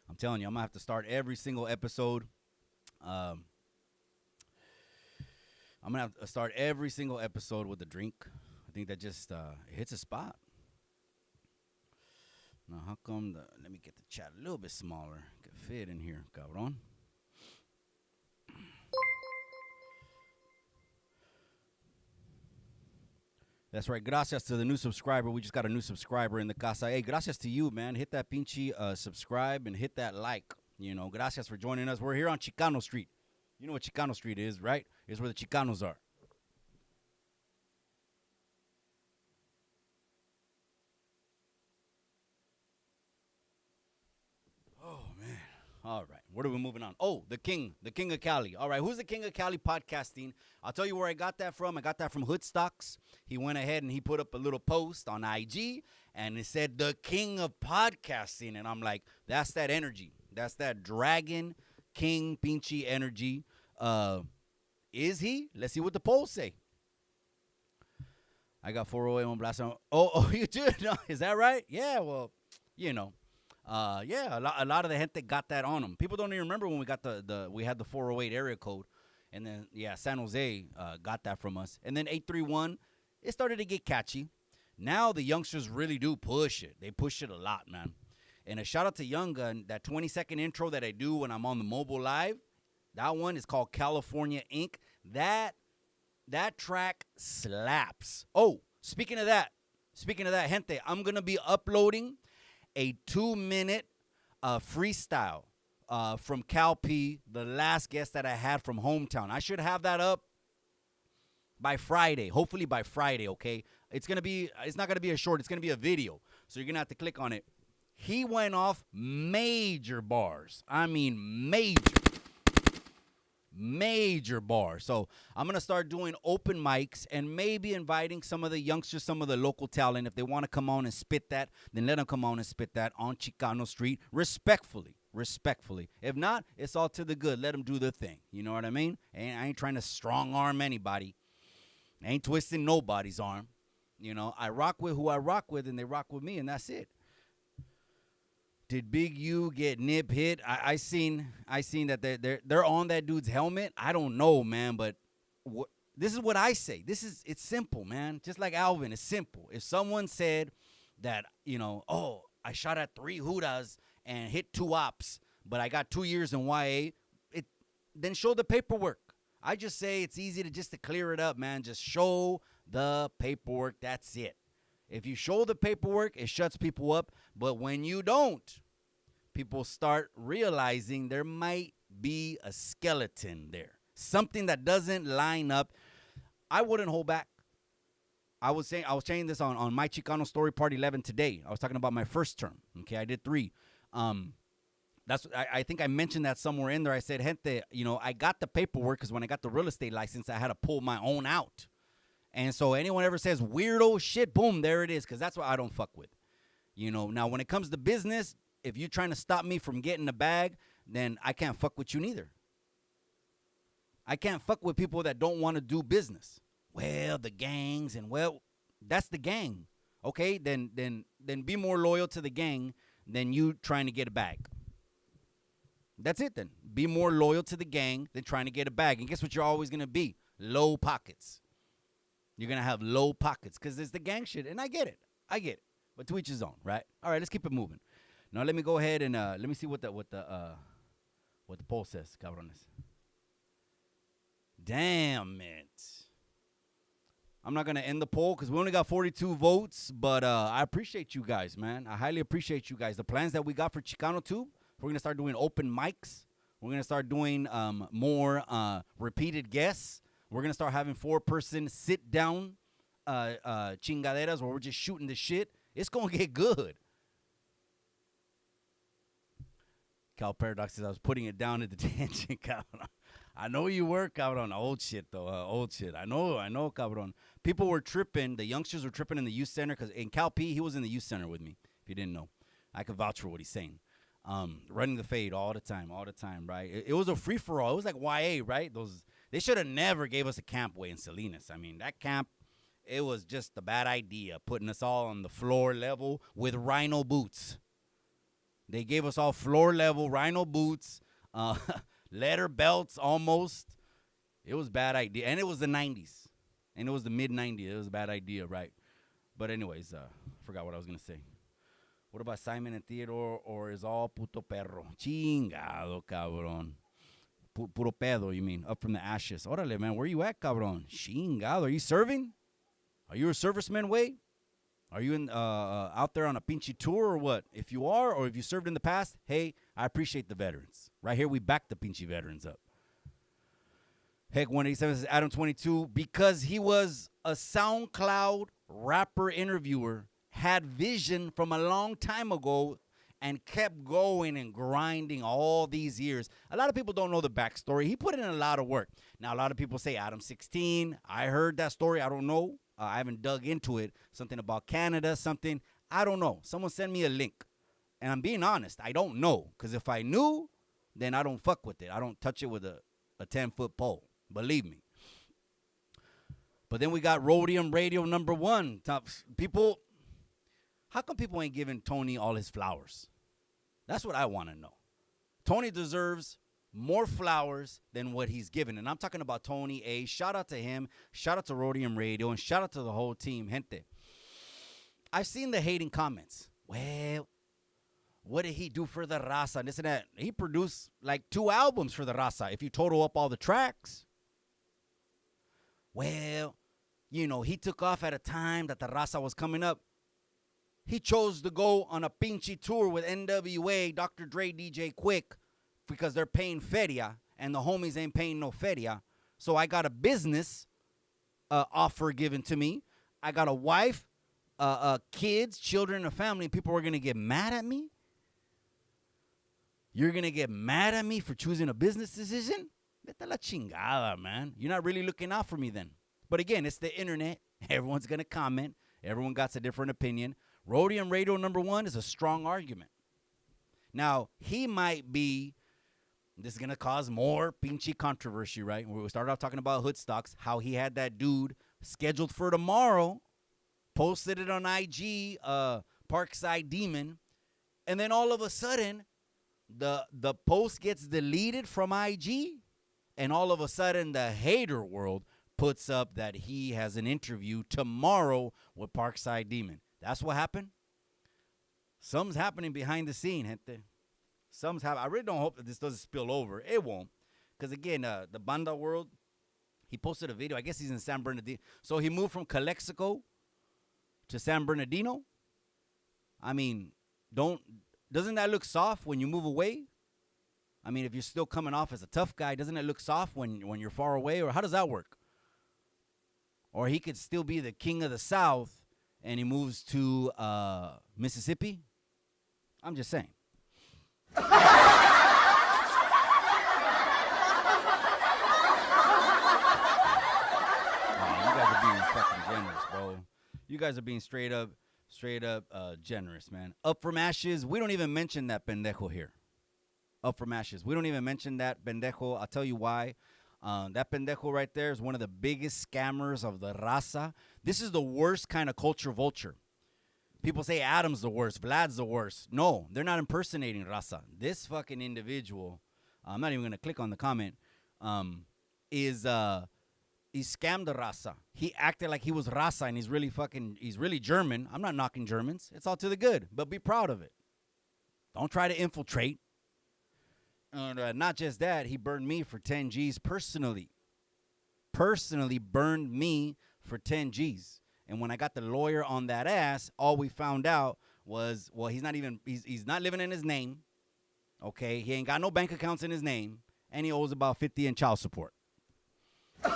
I'm telling you, I'm going to have to start every single episode. I'm going to have to start every single episode with a drink. I think that just hits a spot. Now, how come let me get the chat a little bit smaller. Can fit in here, cabrón. That's right. Gracias to the new subscriber. We just got a new subscriber in the casa. Hey, gracias to you, man. Hit that pinchy subscribe and hit that like. Gracias for joining us. We're here on Chicano Street. You know what Chicano Street is, right? It's where the Chicanos are. Oh, man. All right. What are we moving on? Oh, the king of Cali. All right. Who's the king of Cali podcasting? I'll tell you where I got that from. I got that from Hoodstocks. He went ahead and he put up a little post on IG, and it said the king of podcasting. And I'm like, that's that energy. That's that dragon king pinchy energy. Is he? Let's see what the polls say. I got 408 on blast. Oh, you do? No, is that right? Yeah, well, yeah, a lot of the gente got that on them. People don't even remember when we got we had the 408 area code. And then, yeah, San Jose got that from us. And then 831, it started to get catchy. Now the youngsters really do push it. They push it a lot, man. And a shout out to Young Gun, that 20-second intro that I do when I'm on the mobile live, that one is called California Inc. That track slaps. Oh, speaking of that, gente, I'm going to be uploading a 2-minute freestyle from Cal P, the last guest that I had from Hometown. I should have that up by Friday, hopefully by Friday, okay? It's not going to be a short, it's going to be a video. So you're going to have to click on it. He went off major bars. I mean, major bars. So I'm going to start doing open mics and maybe inviting some of the youngsters, some of the local talent. If they want to come on and spit that, then let them come on and spit that on Chicano Street respectfully. If not, it's all to the good. Let them do their thing. You know what I mean? And I ain't trying to strong arm anybody. I ain't twisting nobody's arm. I rock with who I rock with, and they rock with me, and that's it. Did Big U get nip hit? I seen that they're on that dude's helmet. I don't know, man, but this is what I say. It's simple, man. Just like Alvin, it's simple. If someone said that, oh, I shot at 3 Hudas and hit 2 ops, but I got 2 years in YA, then show the paperwork. I just say it's easy to clear it up, man. Just show the paperwork. That's it. If you show the paperwork, it shuts people up. But when you don't, people start realizing there might be a skeleton there. Something that doesn't line up. I wouldn't hold back. I was saying this on my Chicano Story Part 11 today. I was talking about my first term. Okay, I did 3. I think I mentioned that somewhere in there. I said, gente, I got the paperwork because when I got the real estate license, I had to pull my own out. And so anyone ever says weirdo shit, boom, there it is, because that's what I don't fuck with. Now when it comes to business, if you're trying to stop me from getting the bag, then I can't fuck with you neither. I can't fuck with people that don't want to do business. Well, the gangs and that's the gang. Okay, then be more loyal to the gang than you trying to get a bag. That's it then. Be more loyal to the gang than trying to get a bag. And guess what you're always going to be? Low pockets. You're going to have low pockets because it's the gang shit. And I get it. But to each his own, right? All right, let's keep it moving. Now let me go ahead and let me see what the poll says, cabrones. Damn it. I'm not going to end the poll because we only got 42 votes. But I appreciate you guys, man. I highly appreciate you guys. The plans that we got for Chicano Tube, we're going to start doing open mics. We're going to start doing more repeated guests. We're going to start having 4-person sit-down chingaderas where we're just shooting the shit. It's going to get good. Cal Paradox says, I was putting it down at the detention, cabron. I know you were, cabron. Old shit, though. Old shit. I know, cabron. People were tripping. The youngsters were tripping in the youth center because in Cal P, he was in the youth center with me, if you didn't know. I could vouch for what he's saying. Running the fade all the time, right? It was a free-for-all. It was like YA, right? They should have never gave us a camp way in Salinas. I mean, that camp, it was just a bad idea, putting us all on the floor level with rhino boots. They gave us all floor level rhino boots, leather belts almost. It was a bad idea. And it was the 90s. And it was the mid-90s. It was a bad idea, right? But anyways, forgot what I was going to say. What about Simon and Theodore, or is all puto perro? Chingado, cabrón. Puro pedo, you mean? Up from the ashes. Órale, man. Where you at, cabrón? Chingado. Are you serving? Are you a serviceman, Wade? Are you out there on a pinchy tour or what? If you are, or if you served in the past, hey, I appreciate the veterans. Right here, we back the pinchy veterans up. Heck 187 says Adam 22, because he was a SoundCloud rapper interviewer, had vision from a long time ago and kept going and grinding all these years. A lot of people don't know the backstory. He put in a lot of work. Now, a lot of people say Adam 16. I heard that story. I don't know. I haven't dug into it. Something about Canada, something. I don't know. Someone send me a link. And I'm being honest. I don't know. Because if I knew, then I don't fuck with it. I don't touch it with a 10-foot pole. Believe me. But then we got Rhodium Radio #1. People... How come people ain't giving Tony all his flowers? That's what I want to know. Tony deserves more flowers than what he's given. And I'm talking about Tony A. Shout out to him. Shout out to Rhodium Radio. And shout out to the whole team. Gente, I've seen the hating comments. Well, what did he do for the Raza? And this and that. He produced like 2 albums for the Raza if you total up all the tracks. Well, he took off at a time that the Raza was coming up. He chose to go on a pinchy tour with NWA, Dr. Dre, DJ Quick, because they're paying feria, and the homies ain't paying no feria. So I got a business offer given to me. I got a wife, kids, children, a family, and people are going to get mad at me? You're going to get mad at me for choosing a business decision? Vete la chingada, man. You're not really looking out for me then. But again, it's the internet. Everyone's going to comment. Everyone got a different opinion. Rhodium Radio #1 is a strong argument. Now, he might be, this is going to cause more pinchy controversy, right? We started off talking about Hoodstocks, how he had that dude scheduled for tomorrow, posted it on IG, Parkside Demon, And then all of a sudden, the post gets deleted from IG, and all of a sudden the hater world puts up that he has an interview tomorrow with Parkside Demon. That's what happened. Something's happening behind the scene, gente. Something's happening. I really don't hope that this doesn't spill over. It won't. Because, again, the Banda world, he posted a video. I guess he's in San Bernardino. So he moved from Calexico to San Bernardino. I mean, doesn't that look soft when you move away? I mean, if you're still coming off as a tough guy, doesn't it look soft when you're far away? Or how does that work? Or he could still be the king of the South and he moves to Mississippi. I'm just saying. You guys are being fucking generous, bro. You guys are being straight up generous, man. Up from ashes. We don't even mention that pendejo here. Up from ashes. We don't even mention that pendejo. I'll tell you why. That pendejo right there is one of the biggest scammers of the raza. This is the worst kind of culture vulture. People say Adam's the worst, Vlad's the worst. No, they're not impersonating raza. This fucking individual, I'm not even going to click on the comment, he scammed the raza. He acted like he was raza and he's really German. I'm not knocking Germans. It's all to the good, but be proud of it. Don't try to infiltrate. Not just that, he burned me for 10 G's personally. Personally burned me for 10 G's. And when I got the lawyer on that ass, all we found out was, well, he's not living in his name. Okay, he ain't got no bank accounts in his name, and he owes about 50 in child support. Yeah,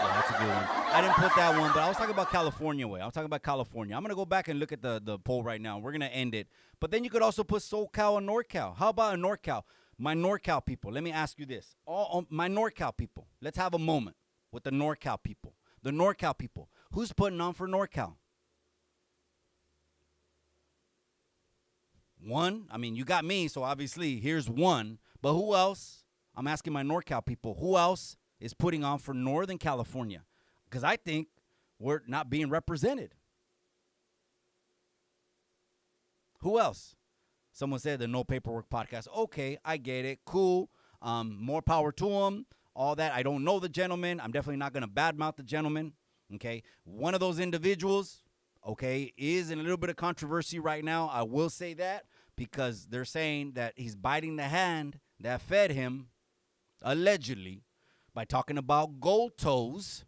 that's a good one. I didn't put that one, but I was talking about California way. I was talking about California. I'm going to go back and look at the poll right now. We're going to end it. But then you could also put SoCal and NorCal. How about a NorCal? My NorCal people, let me ask you this. All my NorCal people, let's have a moment with the NorCal people. The NorCal people. Who's putting on for NorCal? One? I mean, you got me, so obviously here's one. But who else? I'm asking my NorCal people. Who else is putting on for Northern California? Because I think we're not being represented. Who else? Someone said the No Paperwork podcast. Okay, I get it. Cool. More power to him. All that. I don't know the gentleman. I'm definitely not going to badmouth the gentleman. Okay. One of those individuals, okay, is in a little bit of controversy right now. I will say that because they're saying that he's biting the hand that fed him, allegedly, by talking about Gold Toes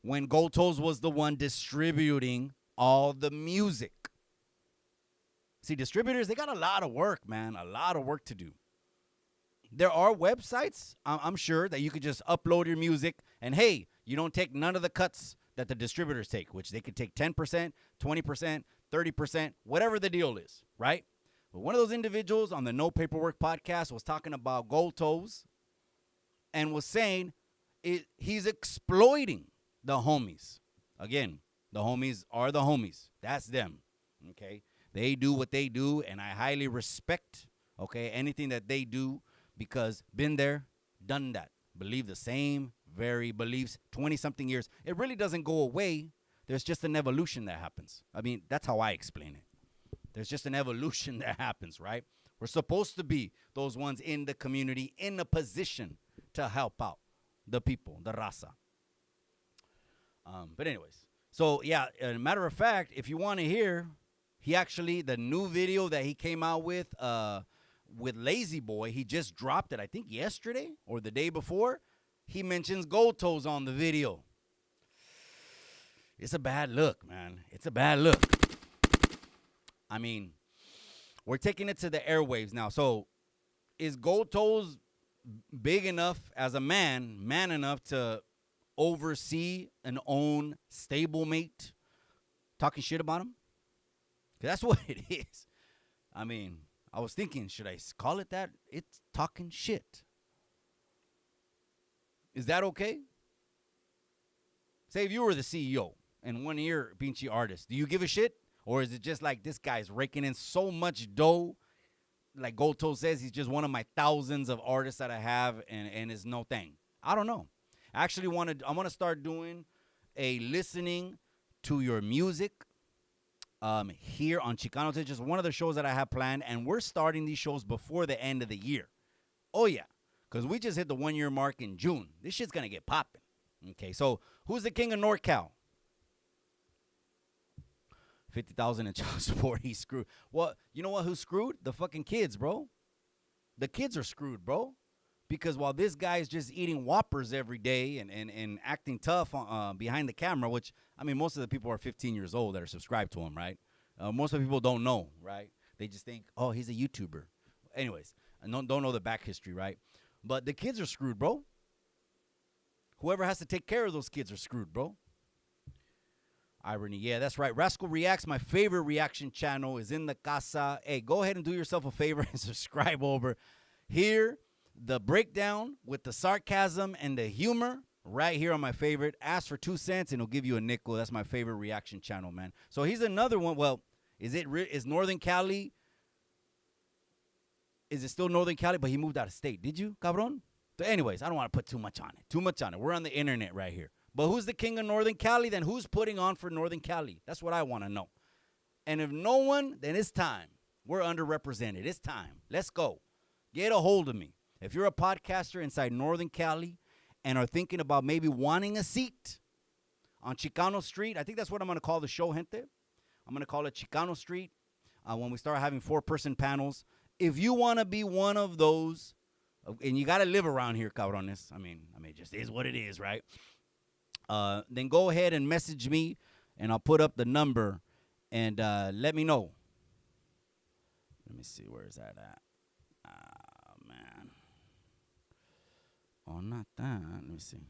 when Gold Toes was the one distributing all the music. See, distributors, they got a lot of work, man. A lot of work to do. There are websites, I'm sure, that you could just upload your music. And, hey, you don't take none of the cuts that the distributors take, which they could take 10%, 20%, 30%, whatever the deal is, right? But one of those individuals on the No Paperwork podcast was talking about Gold Toes and was saying he's exploiting the homies. Again, the homies are the homies. That's them, okay? They do what they do, and I highly respect, okay, anything that they do because been there, done that. Believe the same very beliefs, 20-something years. It really doesn't go away. There's just an evolution that happens. I mean, that's how I explain it. There's just an evolution that happens, right? We're supposed to be those ones in the community in a position to help out the people, the raza. But anyways, so, yeah, a matter of fact, if you want to hear... the new video that he came out with Lazy Boy, he just dropped it, I think, yesterday or the day before. He mentions Gold Toes on the video. It's a bad look, man. It's a bad look. I mean, we're taking it to the airwaves now. So, is Gold Toes big enough as a man enough to oversee and own stablemate? Talking shit about him? That's what it is. I mean, I was thinking, should I call it that? It's talking shit. Is that okay? Say if you were the CEO and one of your pinchy artists, do you give a shit? Or is it just like this guy's raking in so much dough? Like Gold Toe says, he's just one of my thousands of artists that I have and it's no thing. I don't know. I actually I want to start doing listening to your music here on Chicano Street. Just one of the shows that I have planned, and we're starting these shows before the end of the year. Oh, yeah, because we just hit the 1 year mark in June. This shit's going to get popping. Okay, so who's the king of NorCal? 50,000 in child support. He's screwed. Well, you know what? Who's screwed? The fucking kids, bro. The kids are screwed, bro. Because while this guy's just eating Whoppers every day and acting tough behind the camera, which, I mean, most of the people are 15 years old that are subscribed to him, right? Most of the people don't know, right? They just think, oh, he's a YouTuber. Anyways, and don't know the back history, right? But the kids are screwed, bro. Whoever has to take care of those kids are screwed, bro. Irony. Yeah, that's right. Rascal Reacts, my favorite reaction channel, is in the casa. Hey, go ahead and do yourself a favor and subscribe over here. The breakdown with the sarcasm and the humor right here on my favorite. Ask for 2 cents and it'll give you a nickel. That's my favorite reaction channel, man. So he's another one. Well, is Northern Cali? Is it still Northern Cali? But he moved out of state. Did you, cabron? So anyways, I don't want to put too much on it. We're on the internet right here. But who's the king of Northern Cali? Then who's putting on for Northern Cali? That's what I want to know. And if no one, then it's time. We're underrepresented. It's time. Let's go. Get a hold of me. If you're a podcaster inside Northern Cali and are thinking about maybe wanting a seat on Chicano Street, I think that's what I'm going to call the show, gente. I'm going to call it Chicano Street when we start having 4-person panels. If you want to be one of those, and you got to live around here, cabrones. I mean, it just is what it is, right? Then go ahead and message me, and I'll put up the number, and let me know. Let me see, where is that at? Man. Oh, not that. Let me see.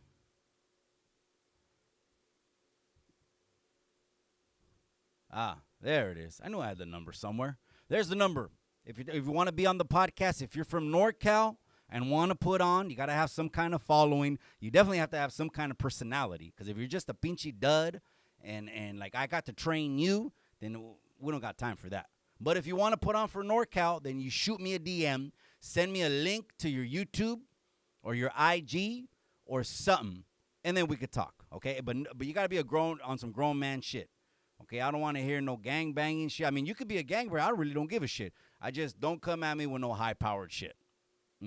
There it is. I knew I had the number somewhere. There's the number. If you want to be on the podcast, if you're from NorCal and want to put on, you got to have some kind of following. You definitely have to have some kind of personality. Because if you're just a pinchy dud and like I got to train you, then we don't got time for that. But if you want to put on for NorCal, then you shoot me a DM, send me a link to your YouTube or your IG or something, and then we could talk, okay? But you got to be on some grown man shit, okay? I don't want to hear no gang banging shit. I mean, you could be a gang banger. I really don't give a shit. I just don't come at me with no high-powered shit,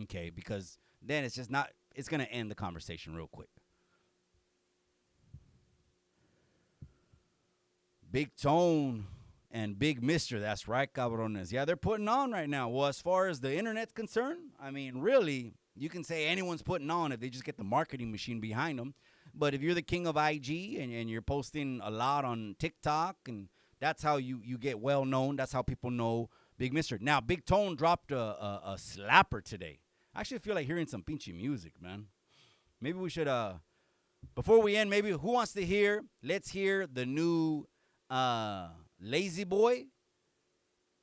okay? Because then it's just not, it's going to end the conversation real quick. Big Tone and Big Mister, that's right, cabrones. Yeah, they're putting on right now. Well, as far as the internet's concerned, I mean, really, you can say anyone's putting on if they just get the marketing machine behind them. But if you're the king of IG and you're posting a lot on TikTok, and that's how you get well known, that's how people know Big Mister. Now, Big Tone dropped a slapper today. I actually feel like hearing some pinchy music, man. Maybe we should, before we end, maybe who wants to hear? Let's hear the new Lazy Boy,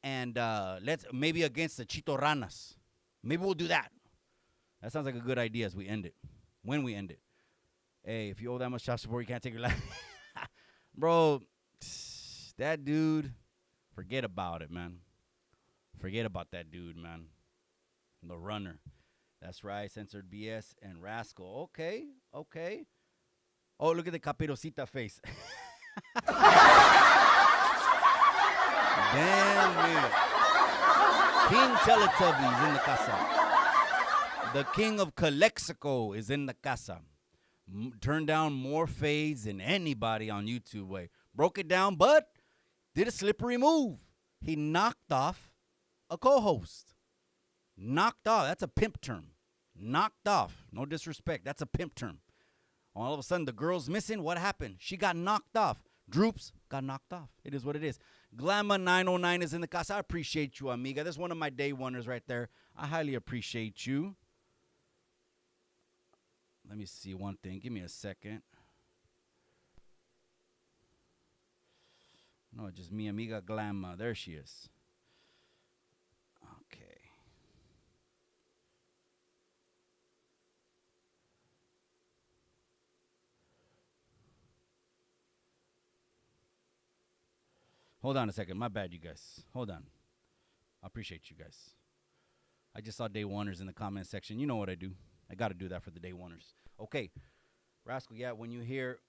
and let's maybe against the Chito Ranas. Maybe we'll do that. That sounds like a good idea as we end it. When we end it. Hey, if you owe that much child support, you can't take your life. Bro, that dude, forget about it, man. Forget about that dude, man. The runner. That's right, Censored BS and Rascal. Okay. Oh, look at the Caperucita face. Damn, man. King Teletubbies in the casa. The king of Calexico is in the casa. Turned down more fades than anybody on YouTube. Way broke it down, but did a slippery move. He knocked off a co-host. Knocked off. That's a pimp term. Knocked off. No disrespect. That's a pimp term. All of a sudden, the girl's missing. What happened? She got knocked off. Droops got knocked off. It is what it is. Glamma 909 is in the casa. I appreciate you, amiga. That's one of my day wonders right there. I highly appreciate you. Let me see one thing. Give me a second. No, just mi amiga Glamma. There she is. Okay. Hold on a second. My bad, you guys. Hold on. I appreciate you guys. I just saw day oneers in the comment section. You know what I do. I got to do that for the day oneers. Okay. Rascal, yeah, when you hear...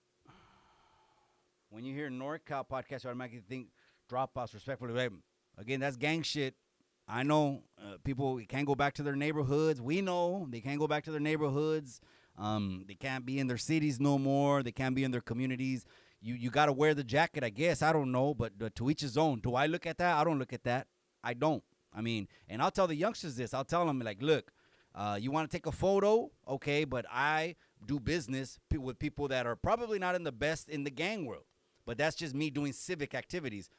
When you hear NorCal podcast, you automatically think Dropouts, respectfully. Right? Again, that's gang shit. I know people can't go back to their neighborhoods. We know they can't go back to their neighborhoods. They can't be in their cities no more. They can't be in their communities. You got to wear the jacket, I guess. I don't know, but to each his own. Do I look at that? I don't look at that. I don't. I mean, and I'll tell the youngsters this. I'll tell them, like, look, you want to take a photo? Okay, but I do business with people that are probably not in the best in the gang world. But that's just me doing civic activities,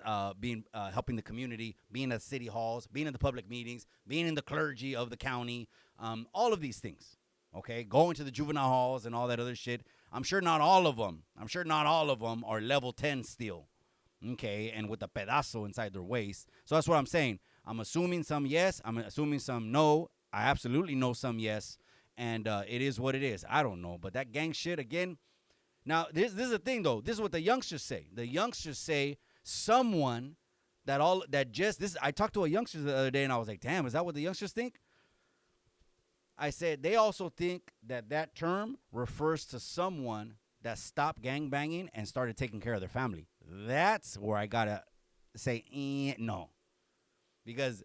helping the community, being at city halls, being in the public meetings, being in the clergy of the county, all of these things. Okay, going to the juvenile halls and all that other shit. I'm sure not all of them are level 10 still. Okay, and with a pedazo inside their waist. So that's what I'm saying. I'm assuming some yes. I'm assuming some no. I absolutely know some yes. And it is what it is. I don't know. But that gang shit, again. Now, this is the thing, though. This is what the youngsters say. The youngsters say someone I talked to a youngster the other day, and I was like, damn, is that what the youngsters think? I said they also think that term refers to someone that stopped gangbanging and started taking care of their family. That's where I got to say no. Because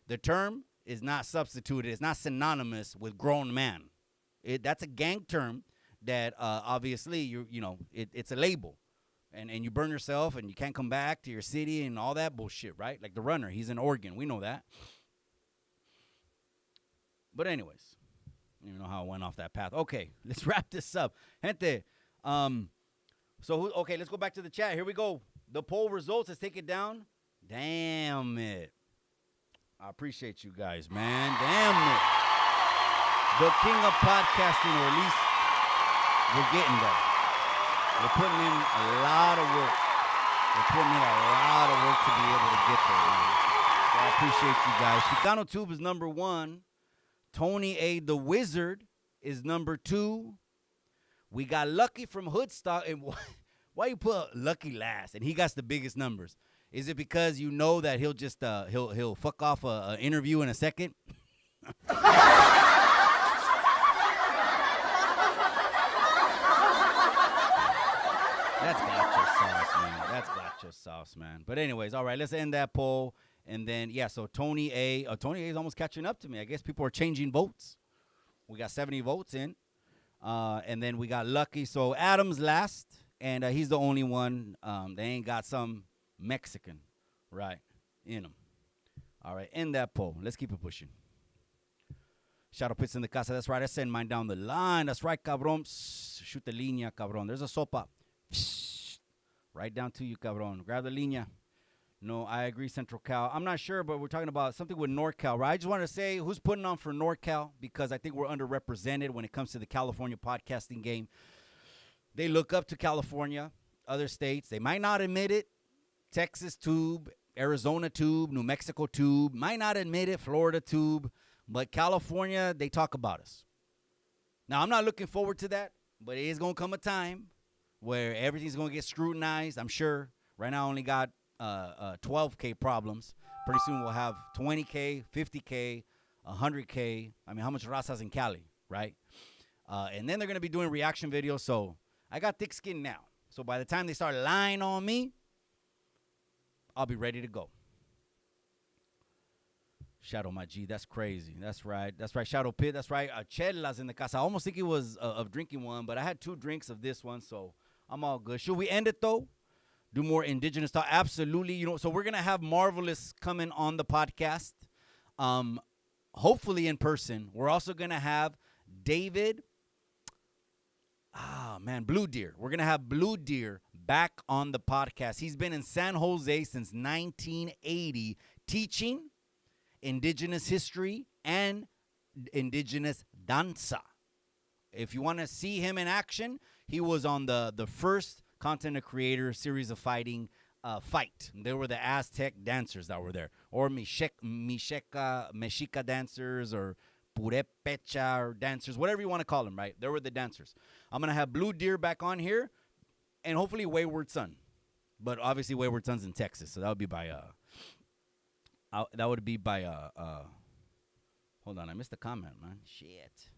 the term is not substituted. It's not synonymous with grown man. That's a gang term that obviously, it's a label. And you burn yourself and you can't come back to your city and all that bullshit, right? Like the runner. He's in Oregon. We know that. But anyways, I don't even know how I went off that path. Okay, let's wrap this up. Gente, let's go back to the chat. Here we go. The poll results. Let's take it down. Damn it. I appreciate you guys, man. Damn it. The king of podcasting, or at least we're getting there. We're putting in a lot of work. To be able to get there, man. So I appreciate you guys. Chicano Tube is number 1. Tony A. the Wizard is number 2. We got Lucky from Hoodstock. And why you put Lucky last? And he got the biggest numbers. Is it because you know that he'll just he'll fuck off an interview in a second? That's gotcha sauce, man. But anyways, all right, let's end that poll. And then, so Tony A. Tony A is almost catching up to me. I guess people are changing votes. We got 70 votes in. And then we got Lucky. So Adam's last, and he's the only one. They ain't got some Mexican, right, in them. All right, end that poll. Let's keep it pushing. Shadow Pits in the casa. That's right. I send mine down the line. That's right, cabron. Shoot the línea, cabron. There's a sopa. Right down to you, cabron. Grab the línea. No, I agree, Central Cal. I'm not sure, but we're talking about something with NorCal, right? I just want to say who's putting on for NorCal, because I think we're underrepresented when it comes to the California podcasting game. They look up to California, other states. They might not admit it. Texas Tube, Arizona Tube, New Mexico Tube. Might not admit it, Florida Tube. But California, they talk about us. Now, I'm not looking forward to that, but it is going to come a time where everything's going to get scrutinized, I'm sure. Right now, I only got 12K problems. Pretty soon we'll have 20K, 50K, 100K. I mean, how much Rasa's in Cali, right? And then they're going to be doing reaction videos. So I got thick skin now. So by the time they start lying on me, I'll be ready to go. Shadow, my G, that's crazy. That's right. Shadow Pit, that's right. Chelas in the casa. I almost think it was of drinking one, but I had 2 drinks of this one, so I'm all good. Should we end it, though? Do more indigenous talk? Absolutely. So we're going to have Marvelous coming on the podcast, hopefully in person. We're also going to have David, Blue Deer. We're going to have Blue Deer back on the podcast. He's been in San Jose since 1980 teaching indigenous history and indigenous danza. If you want to see him in action, he was on the first Content Creator series of fighting fight. They were the Aztec dancers that were there, or Mexica dancers, or Purepecha dancers, whatever you want to call them, right? They were the dancers. I'm going to have Blue Deer back on here, and hopefully Wayward Son. But obviously Wayward Son's in Texas, so that would be by hold on, I missed the comment, man. Shit.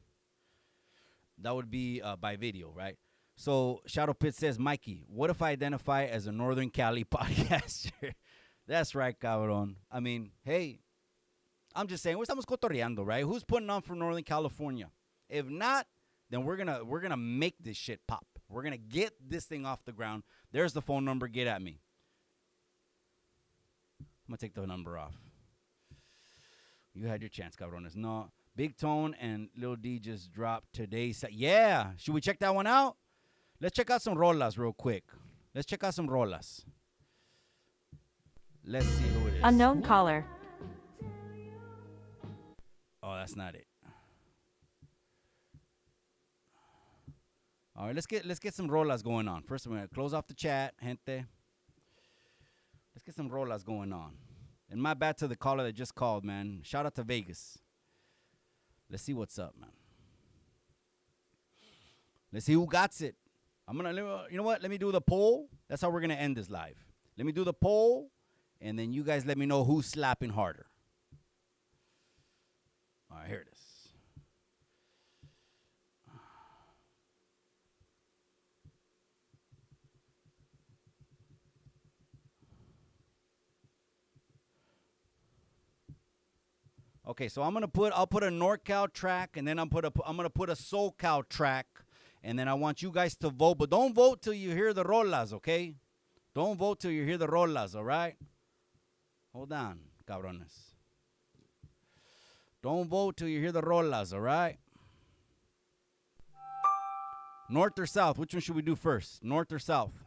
That would be by video, right? So Shadow Pit says, Mikey, what if I identify as a Northern Cali podcaster? That's right, cabrón. I mean, hey, I'm just saying, we estamos cotorreando, right? Who's putting on for Northern California? If not, then we're gonna make this shit pop. We're gonna get this thing off the ground. There's the phone number. Get at me. I'm gonna take the number off. You had your chance, cabrones. No, Big Tone and Lil D just dropped today's. Yeah, should we check that one out? Let's check out some rolas real quick. Let's check out some rolas. Let's see who it is. Unknown caller. Oh, that's not it. All right, let's get some rolas going on. First, I'm gonna close off the chat, gente. Let's get some rolas going on. And my bad to the caller that just called, man. Shout out to Vegas. Let's see what's up, man. Let's see who got it. You know what? Let me do the poll. That's how we're gonna end this live. Let me do the poll, and then you guys let me know who's slapping harder. All right, here it is. Okay, so I'll put a NorCal track, and then I'm gonna put a SoCal track, and then I want you guys to vote, but don't vote till you hear the rolas, okay? Don't vote till you hear the rolas, all right? Hold on, cabrones. Don't vote till you hear the rolas, all right? North or south? Which one should we do first? North or south?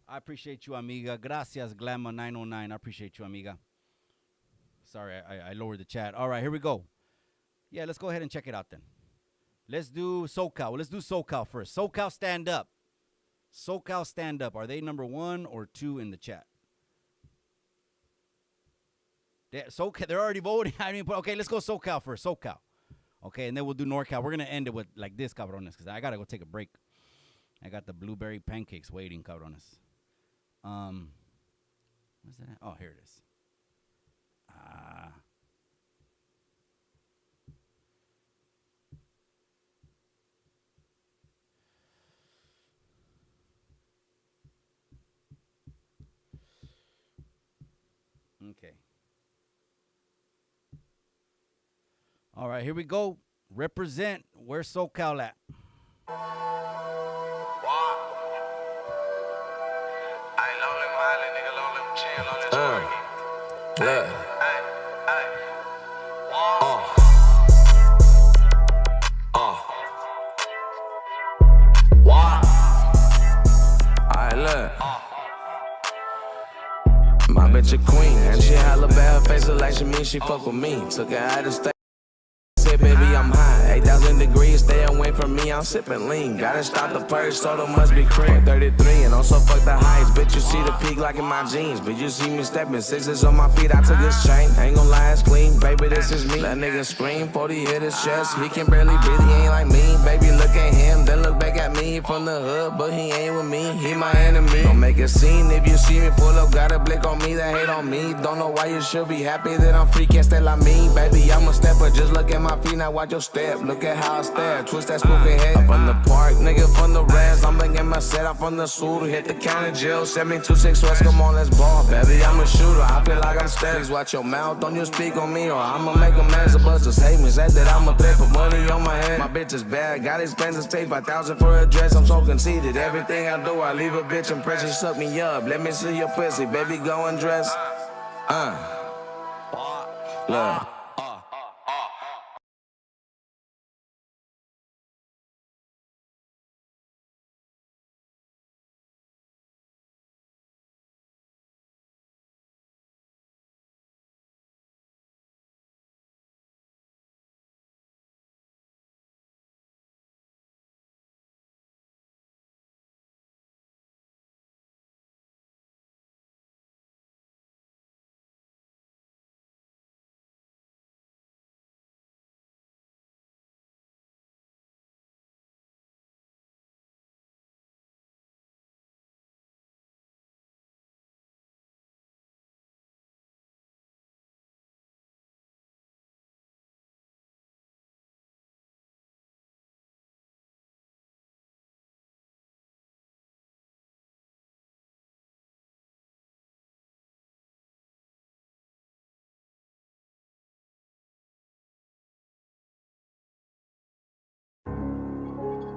I appreciate you, amiga. Gracias, Glamour909. I appreciate you, amiga. Sorry, I lowered the chat. All right, here we go. Yeah, let's go ahead and check it out then. Let's do SoCal. Let's do SoCal first. SoCal, stand up. SoCal, stand up. Are they number 1 or 2 in the chat? SoCal, they're already voting. Okay, let's go SoCal first. SoCal. Okay, and then we'll do NorCal. We're going to end it with like this, cabrones, because I got to go take a break. I got the blueberry pancakes waiting, cabrones. Where's that at? Oh, here it is. Okay. All right, here we go. Represent. Where's SoCal at? Look. What? Alright, look. My bitch a queen, and she holla bad, her face look like she mean she fuck with me. Took her out of state. Said, baby, I'm high, 8,000 degrees, stay away from me, I'm sipping lean. Gotta stop the purge, soda must be cream. 33, and also fuck the heights, bitch, you see the peak like in my jeans. But you see me stepping, 6s on my feet, I took his chain. Ain't gon' lie, it's clean, baby, this is me. That nigga scream, 40 hit his chest, he can barely breathe, he ain't like me. Baby, look at him, then look back at me. From the hood, but he ain't with me, he my enemy. Don't make a scene if you see me pull up, got a blick on me, that hate on me. Don't know why you should be happy that I'm free, can't stay like me. Baby, I'm a stepper, just look at my feet, now watch your step. Look at how I stare, twist that spooky head. I'm from the park, nigga from the rest. I'm bringing my set, I'm from the suit. Hit the county jail, 72-6 West, come on, let's ball. Baby, I'm a shooter, I feel like I'm Steph. Please watch your mouth, don't you speak on me, or I'ma make a mess of us. Just hate me, said that I'm a threat, put money on my head. My bitch is bad, got expenses, take 5,000 for a dress. I'm so conceited, everything I do, I leave a bitch impression. Suck me up, let me see your pussy, baby, go and dress. Look.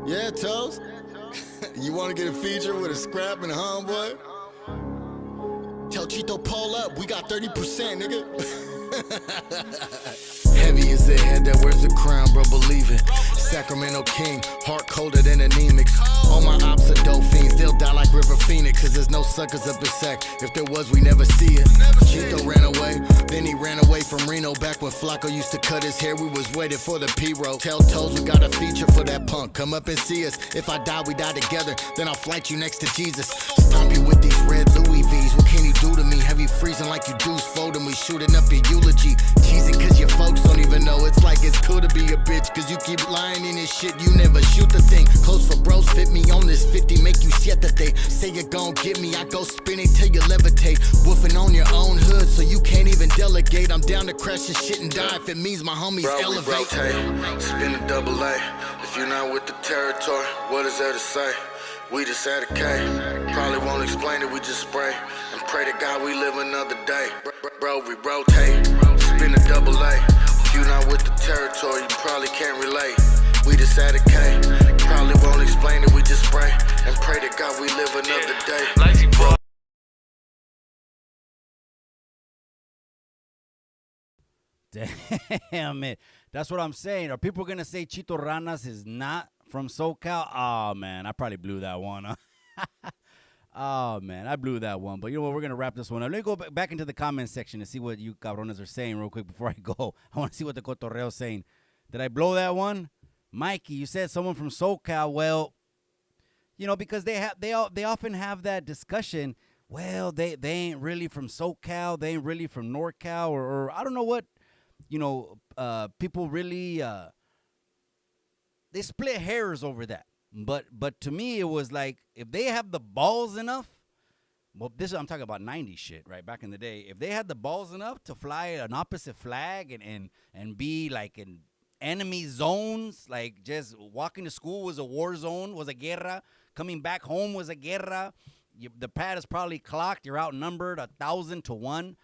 Yeah, Toast? You want to get a feature with a scrap and a homeboy? Tell Chito pull up, we got 30%, nigga. Heavy as a head that wears the crown, bro, believe it. Sacramento King, heart colder than anemics. All my ops are dope fiends, they'll die like River Phoenix. Cause there's no suckers up in sack, if there was we never see it. Chito ran away, then he ran away from Reno. Back when Flacco used to cut his hair, we was waiting for the P-roll. Tell Toes we got a feature for that punk, come up and see us. If I die, we die together, then I'll flight you next to Jesus. Stomp you with these red Louis V's, what can he do to me? Heavy freezing like you Deuce folding, we shooting up your eulogy. Teasing cause your folks don't even know, it's like it's cool to be a bitch. Cause you keep lying in this shit, you never shoot the thing. Close for bros, fit me on this 50, make you siete. Say you're gon' get me, I go spinning till you levitate. Woofing on your own hood, so you can't even delegate. I'm down to crash your shit and die if it means my homies Bro, elevate. Rotate, spin a double A. If you're not with the territory, what is there to say? We just had a K. Probably won't explain it, we just spray. And pray to God we live another day. Bro, we rotate, spin a double A. If you're not with the territory, you probably can't relate. We just had a K. Probably won't explain it, we just spray. And pray to God we live another day. Bro. Damn it. That's what I'm saying. Are people going to say Chito Ranas is not from SoCal? Oh, man. I probably blew that one. Huh? Oh, man. I blew that one. But you know what? We're going to wrap this one up. Let me go back into the comment section and see what you cabrones are saying real quick before I go. I want to see what the cotorreo's saying. Did I blow that one? Mikey, you said someone from SoCal. Well, you know, because they often have that discussion. Well, they ain't really from SoCal. They ain't really from NorCal. Or I don't know what. You know, people really they split hairs over that. But to me, it was like if they have the balls enough. Well, I'm talking about 90s shit, right? Back in the day, if they had the balls enough to fly an opposite flag and be like in enemy zones, like just walking to school was a war zone, was a guerra. Coming back home was a guerra. The pad is probably clocked. You're outnumbered 1,000 to 1.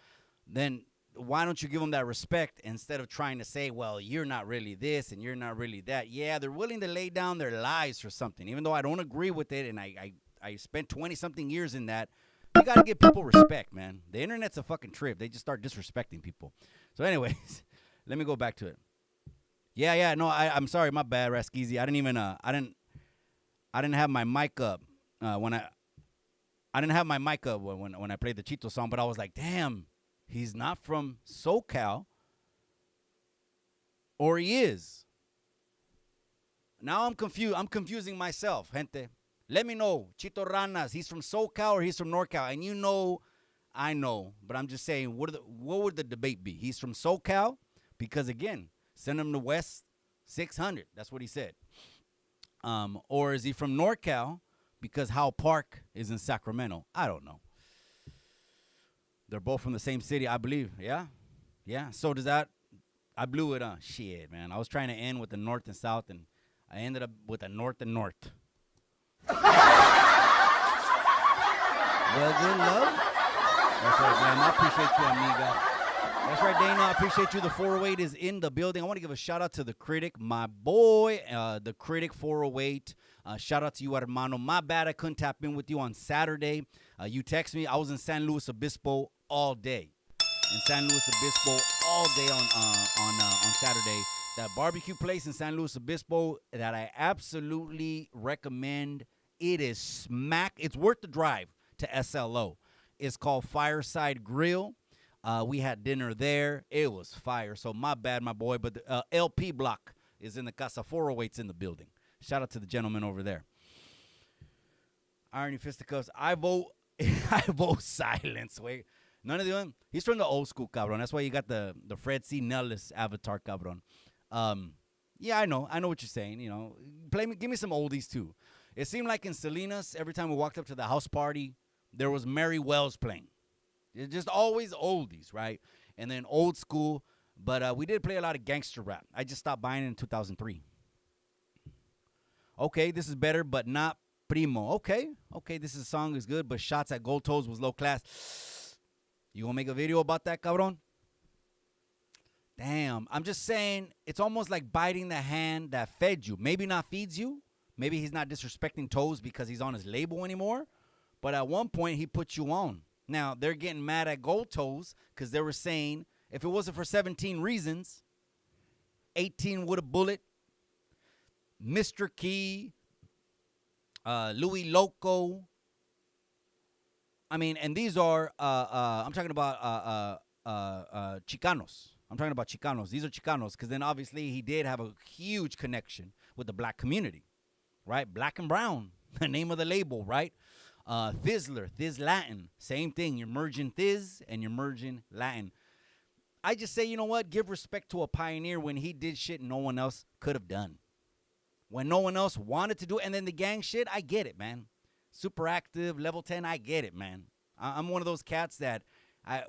Then why don't you give them that respect instead of trying to say, well, you're not really this and you're not really that? Yeah, they're willing to lay down their lives for something, even though I don't agree with it, and I spent 20-something years in that. You got to give people respect, man. The internet's a fucking trip. They just start disrespecting people. So anyways, let me go back to it. Yeah, no, I'm sorry, my bad, Raskizi. I didn't have my mic up when I didn't have my mic up when I played the Chito song, but I was like, damn. He's not from SoCal, or he is. Now I'm confused. I'm confusing myself, gente. Let me know. Chito Ranas, he's from SoCal or he's from NorCal? And you know, I know. But I'm just saying, what would the debate be? He's from SoCal because, again, send him to West 600. That's what he said. Or is he from NorCal because Howell Park is in Sacramento? I don't know. They're both from the same city, I believe. Yeah? So does that. I blew it on. Shit, man. I was trying to end with the north and south, and I ended up with the north and north. Well, good love. That's right, man. I appreciate you, amiga. That's right, Dana. I appreciate you. The 408 is in the building. I want to give a shout out to the critic, my boy, the critic 408. Shout out to you, hermano. My bad I couldn't tap in with you on Saturday. You text me. I was in San Luis Obispo all day. In San Luis Obispo all day on Saturday. That barbecue place in San Luis Obispo that I absolutely recommend. It is smack. It's worth the drive to SLO. It's called Fireside Grill. We had dinner there. It was fire. So my bad, my boy. But the LP block is in the Casa 408's in the building. Shout out to the gentleman over there. Irony Fisticuffs. I vote silence. Wait. None of them. He's from the old school, cabron. That's why you got the Fred C. Nellis avatar, cabron. Yeah, I know what you're saying. You know, give me some oldies too. It seemed like in Salinas, every time we walked up to the house party, there was Mary Wells playing. It's just always oldies, right? And then old school. But we did play a lot of gangster rap. I just stopped buying it in 2003. Okay, this is better, but not primo. Okay, this song is good, but shots at Gold Toes was low class. You gonna make a video about that, cabron? Damn, I'm just saying, it's almost like biting the hand that fed you. Maybe not feeds you, Maybe he's not disrespecting Toes because he's on his label anymore. But at one point, he put you on. Now, they're getting mad at Gold Toes because they were saying, if it wasn't for 17 Reasons, 18 with a Bullet, Mr. Key, Louis Loco. I mean, and these are, I'm talking about Chicanos. I'm talking about Chicanos. These are Chicanos because then obviously he did have a huge connection with the black community, right? Black and Brown, the name of the label, right? Thizzler, Thiz Latin, same thing. You're merging Thiz and you're merging Latin. I just say, you know what? Give respect to a pioneer when he did shit no one else could have done. When no one else wanted to do it. And then the gang shit, I get it, man. Super active, level 10, I get it, man. I'm one of those cats that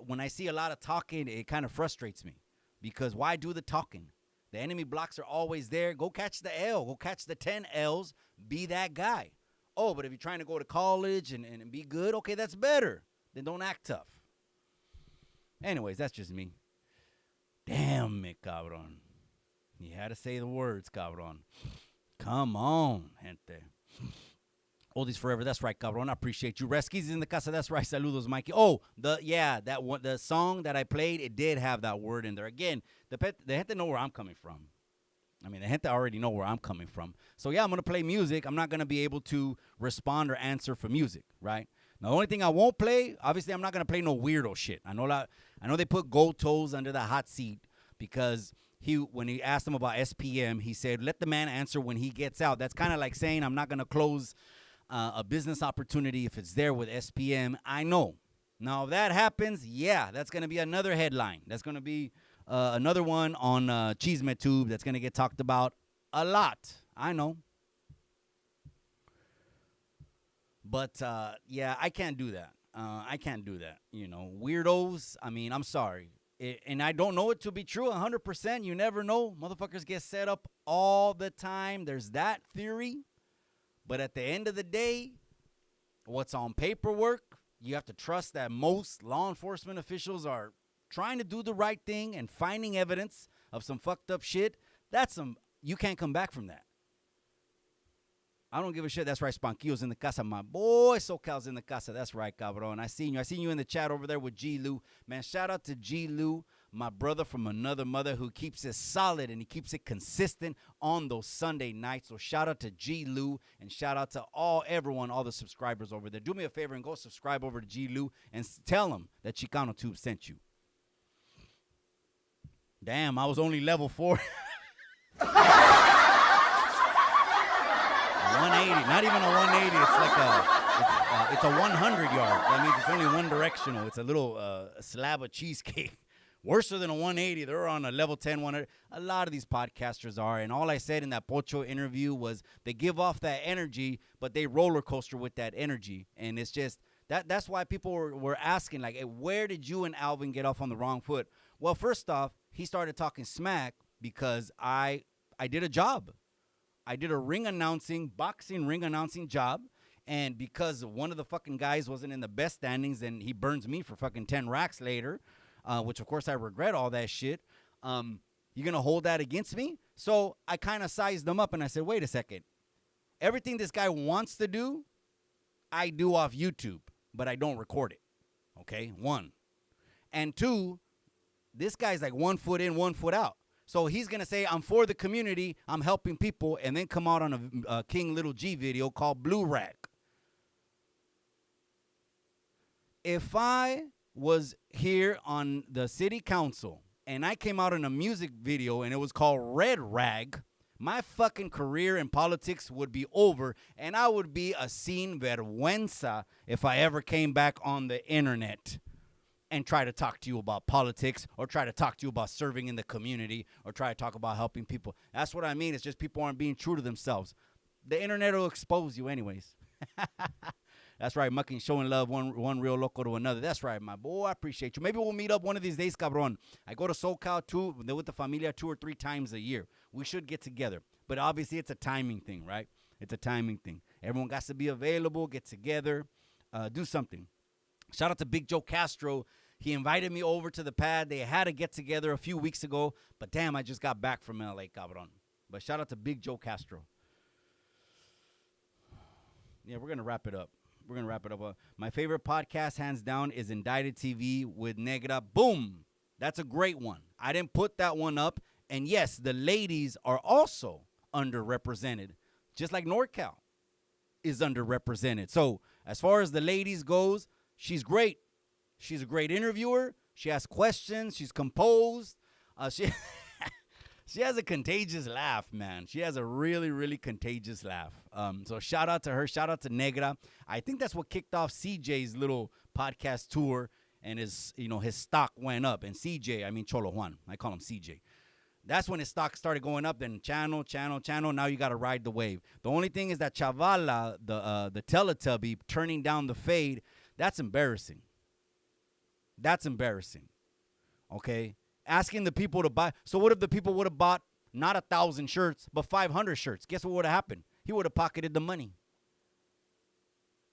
when I see a lot of talking, it kind of frustrates me. Because why do the talking? The enemy blocks are always there. Go catch the L. Go catch the 10 L's. Be that guy. Oh, but if you're trying to go to college and be good, okay, that's better. Then don't act tough. Anyways, that's just me. Damn it, cabrón. You had to say the words, cabrón. Come on, gente. Oldies forever. That's right, cabrón. I appreciate you. Reski's in the casa. That's right. Saludos, Mikey. Oh, the song that I played, it did have that word in there. Again, the gente know where I'm coming from. I mean, the gente already know where I'm coming from. So, yeah, I'm going to play music. I'm not going to be able to respond or answer for music, right? Now, the only thing I won't play, obviously, I'm not going to play no weirdo shit. I know they put Gold Toes under the hot seat because when he asked him about SPM, he said, let the man answer when he gets out. That's kind of like saying I'm not going to close a business opportunity if it's there with SPM. I know. Now, if that happens, yeah, that's going to be another headline. That's going to be another one on Chismetube that's going to get talked about a lot. I know. But, yeah, I can't do that. I can't do that. You know, weirdos, I mean, I'm sorry. And I don't know it to be true 100%. You never know. Motherfuckers get set up all the time. There's that theory. But at the end of the day, what's on paperwork, you have to trust that most law enforcement officials are trying to do the right thing and finding evidence of some fucked up shit. You can't come back from that. I don't give a shit. That's right. Spanquillo's in the casa. My boy SoCal's in the casa. That's right, cabrón. I seen you in the chat over there with G. Lou. Man, shout out to G. Lou, my brother from another mother who keeps it solid and he keeps it consistent on those Sunday nights. So shout out to G. Lou and shout out to all the subscribers over there. Do me a favor and go subscribe over to G. Lou and tell them that Chicano Tube sent you. Damn, I was only level 4. 180, not even a 180. It's like it's a 100 yard. That means it's only one directional. It's a little slab of cheesecake. Worse than a 180. They're on a level 10 100. A lot of these podcasters are. And all I said in that Pocho interview was they give off that energy, but they roller coaster with that energy. And it's just that's why people were asking, like, hey, where did you and Alvin get off on the wrong foot? Well, first off, he started talking smack because I did a job. I did a boxing ring announcing job. And because one of the fucking guys wasn't in the best standings and he burns me for fucking 10 racks later, which of course I regret all that shit, you're going to hold that against me? So I kind of sized them up and I said, wait a second. Everything this guy wants to do, I do off YouTube, but I don't record it. Okay, 1. And 2, this guy's like 1 foot in, 1 foot out. So he's going to say, I'm for the community, I'm helping people, and then come out on a King Little G video called Blue Rack. If I was here on the city council and I came out in a music video and it was called Red Rag, my fucking career in politics would be over and I would be a sin vergüenza if I ever came back on the internet and try to talk to you about politics or try to talk to you about serving in the community or try to talk about helping people. That's what I mean. It's just people aren't being true to themselves. The internet will expose you anyways. That's right, mucking, showing love, one real loco to another. That's right, my boy. I appreciate you. Maybe we'll meet up one of these days, cabron. I go to SoCal too, with the familia 2 or 3 times a year. We should get together. But obviously, it's a timing thing, right? It's a timing thing. Everyone got to be available, get together, do something. Shout out to Big Joe Castro. He invited me over to the pad. They had a get-together a few weeks ago. But damn, I just got back from L.A., cabron. But shout out to Big Joe Castro. Yeah, we're gonna wrap it up. We're gonna wrap it up. My favorite podcast, hands down, is Indicted TV with Negra. Boom, that's a great one. I didn't put that one up, and yes, the ladies are also underrepresented, just like NorCal is underrepresented. So as far as the ladies goes, she's great. She's a great interviewer. She asks questions. She's composed. She she has a contagious laugh, man. She has a really, really contagious laugh. So shout out to her. Shout out to Negra. I think that's what kicked off CJ's little podcast tour, and his stock went up. And CJ, I mean Cholo Juan. I call him CJ. That's when his stock started going up. Then channel. Now you got to ride the wave. The only thing is that Chavala, the Teletubby, turning down the fade. That's embarrassing. That's embarrassing. Okay? Asking the people to buy. So what if the people would have bought not 1,000 shirts, but 500 shirts? Guess what would have happened? He would have pocketed the money.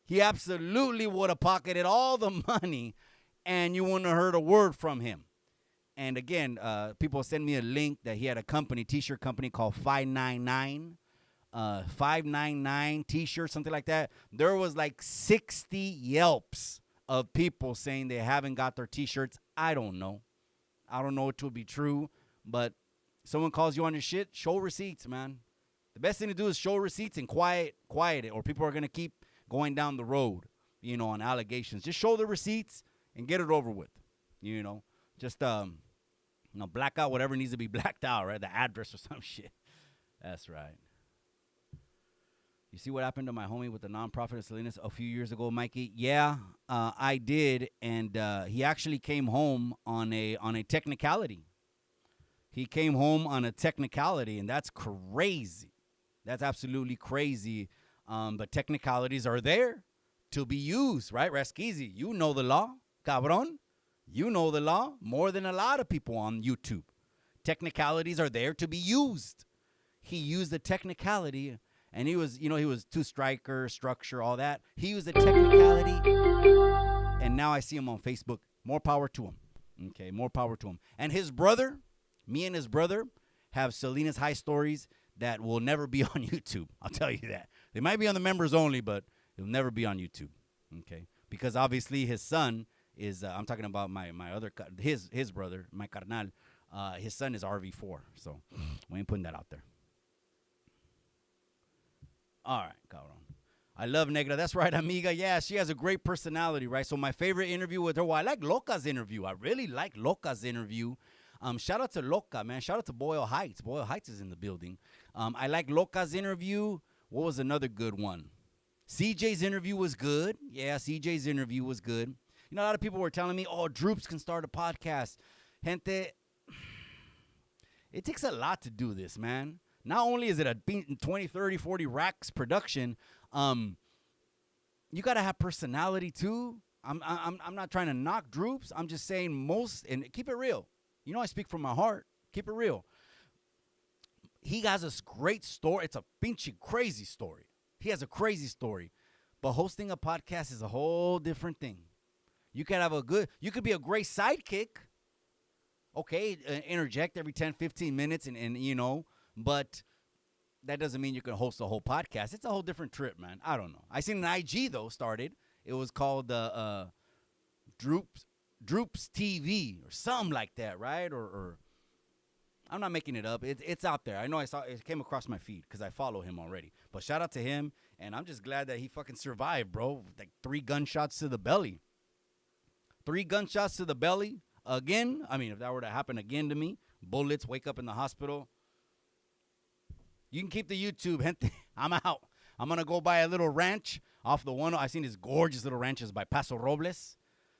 He absolutely would have pocketed all the money, and you wouldn't have heard a word from him. And again, people send me a link that he had a company, t-shirt company called 599. 599 t-shirts, something like that. There was like 60 Yelps of people saying they haven't got their t-shirts. I don't know it will be true, but someone calls you on your shit, show receipts, man. The best thing to do is show receipts and quiet it, or people are going to keep going down the road, on allegations. Just show the receipts and get it over with, Just, black out whatever needs to be blacked out, right? The address or some shit. That's right. You see what happened to my homie with the nonprofit in Salinas a few years ago, Mikey? Yeah, I did, and he actually came home on a technicality. He came home on a technicality, and that's crazy. That's absolutely crazy. But technicalities are there to be used, right? Raskizi, you know the law, cabron. You know the law more than a lot of people on YouTube. Technicalities are there to be used. He used the technicality. And he was two-striker, structure, all that. He used a technicality, and now I see him on Facebook. More power to him. Okay, more power to him. And his brother, me and his brother, have Salinas High stories that will never be on YouTube. I'll tell you that. They might be on the members only, but it'll never be on YouTube. Okay, because obviously his son is. I'm talking about my other his brother, my carnal. His son is RV4, so we ain't putting that out there. All right, cabrón. I love Negra. That's right, amiga. Yeah, she has a great personality, right? So my favorite interview with her, well, I like Loca's interview. I really like Loca's interview. Shout out to Loca, man. Shout out to Boyle Heights. Boyle Heights is in the building. I like Loca's interview. What was another good one? CJ's interview was good. Yeah, CJ's interview was good. A lot of people were telling me, oh, Droops can start a podcast. Gente, it takes a lot to do this, man. Not only is it a 20, 30, 40 racks production, you got to have personality too. I'm not trying to knock Droops. I'm just saying and keep it real. I speak from my heart. Keep it real. He has a great story. It's a pinchy crazy story. He has a crazy story. But hosting a podcast is a whole different thing. You could be a great sidekick. Okay, interject every 10, 15 minutes and but that doesn't mean you can host a whole podcast. It's a whole different trip, man. I don't know. I seen an IG, though, started. It was called Droops TV or something like that, right? Or I'm not making it up. It's out there. I know it came across my feed because I follow him already. But shout out to him, and I'm just glad that he fucking survived, bro. Like 3 gunshots to the belly. 3 gunshots to the belly again. I mean, if that were to happen again to me, bullets, wake up in the hospital. You can keep the YouTube, gente. I'm out. I'm going to go buy a little ranch off the one. I seen these gorgeous little ranches by Paso Robles.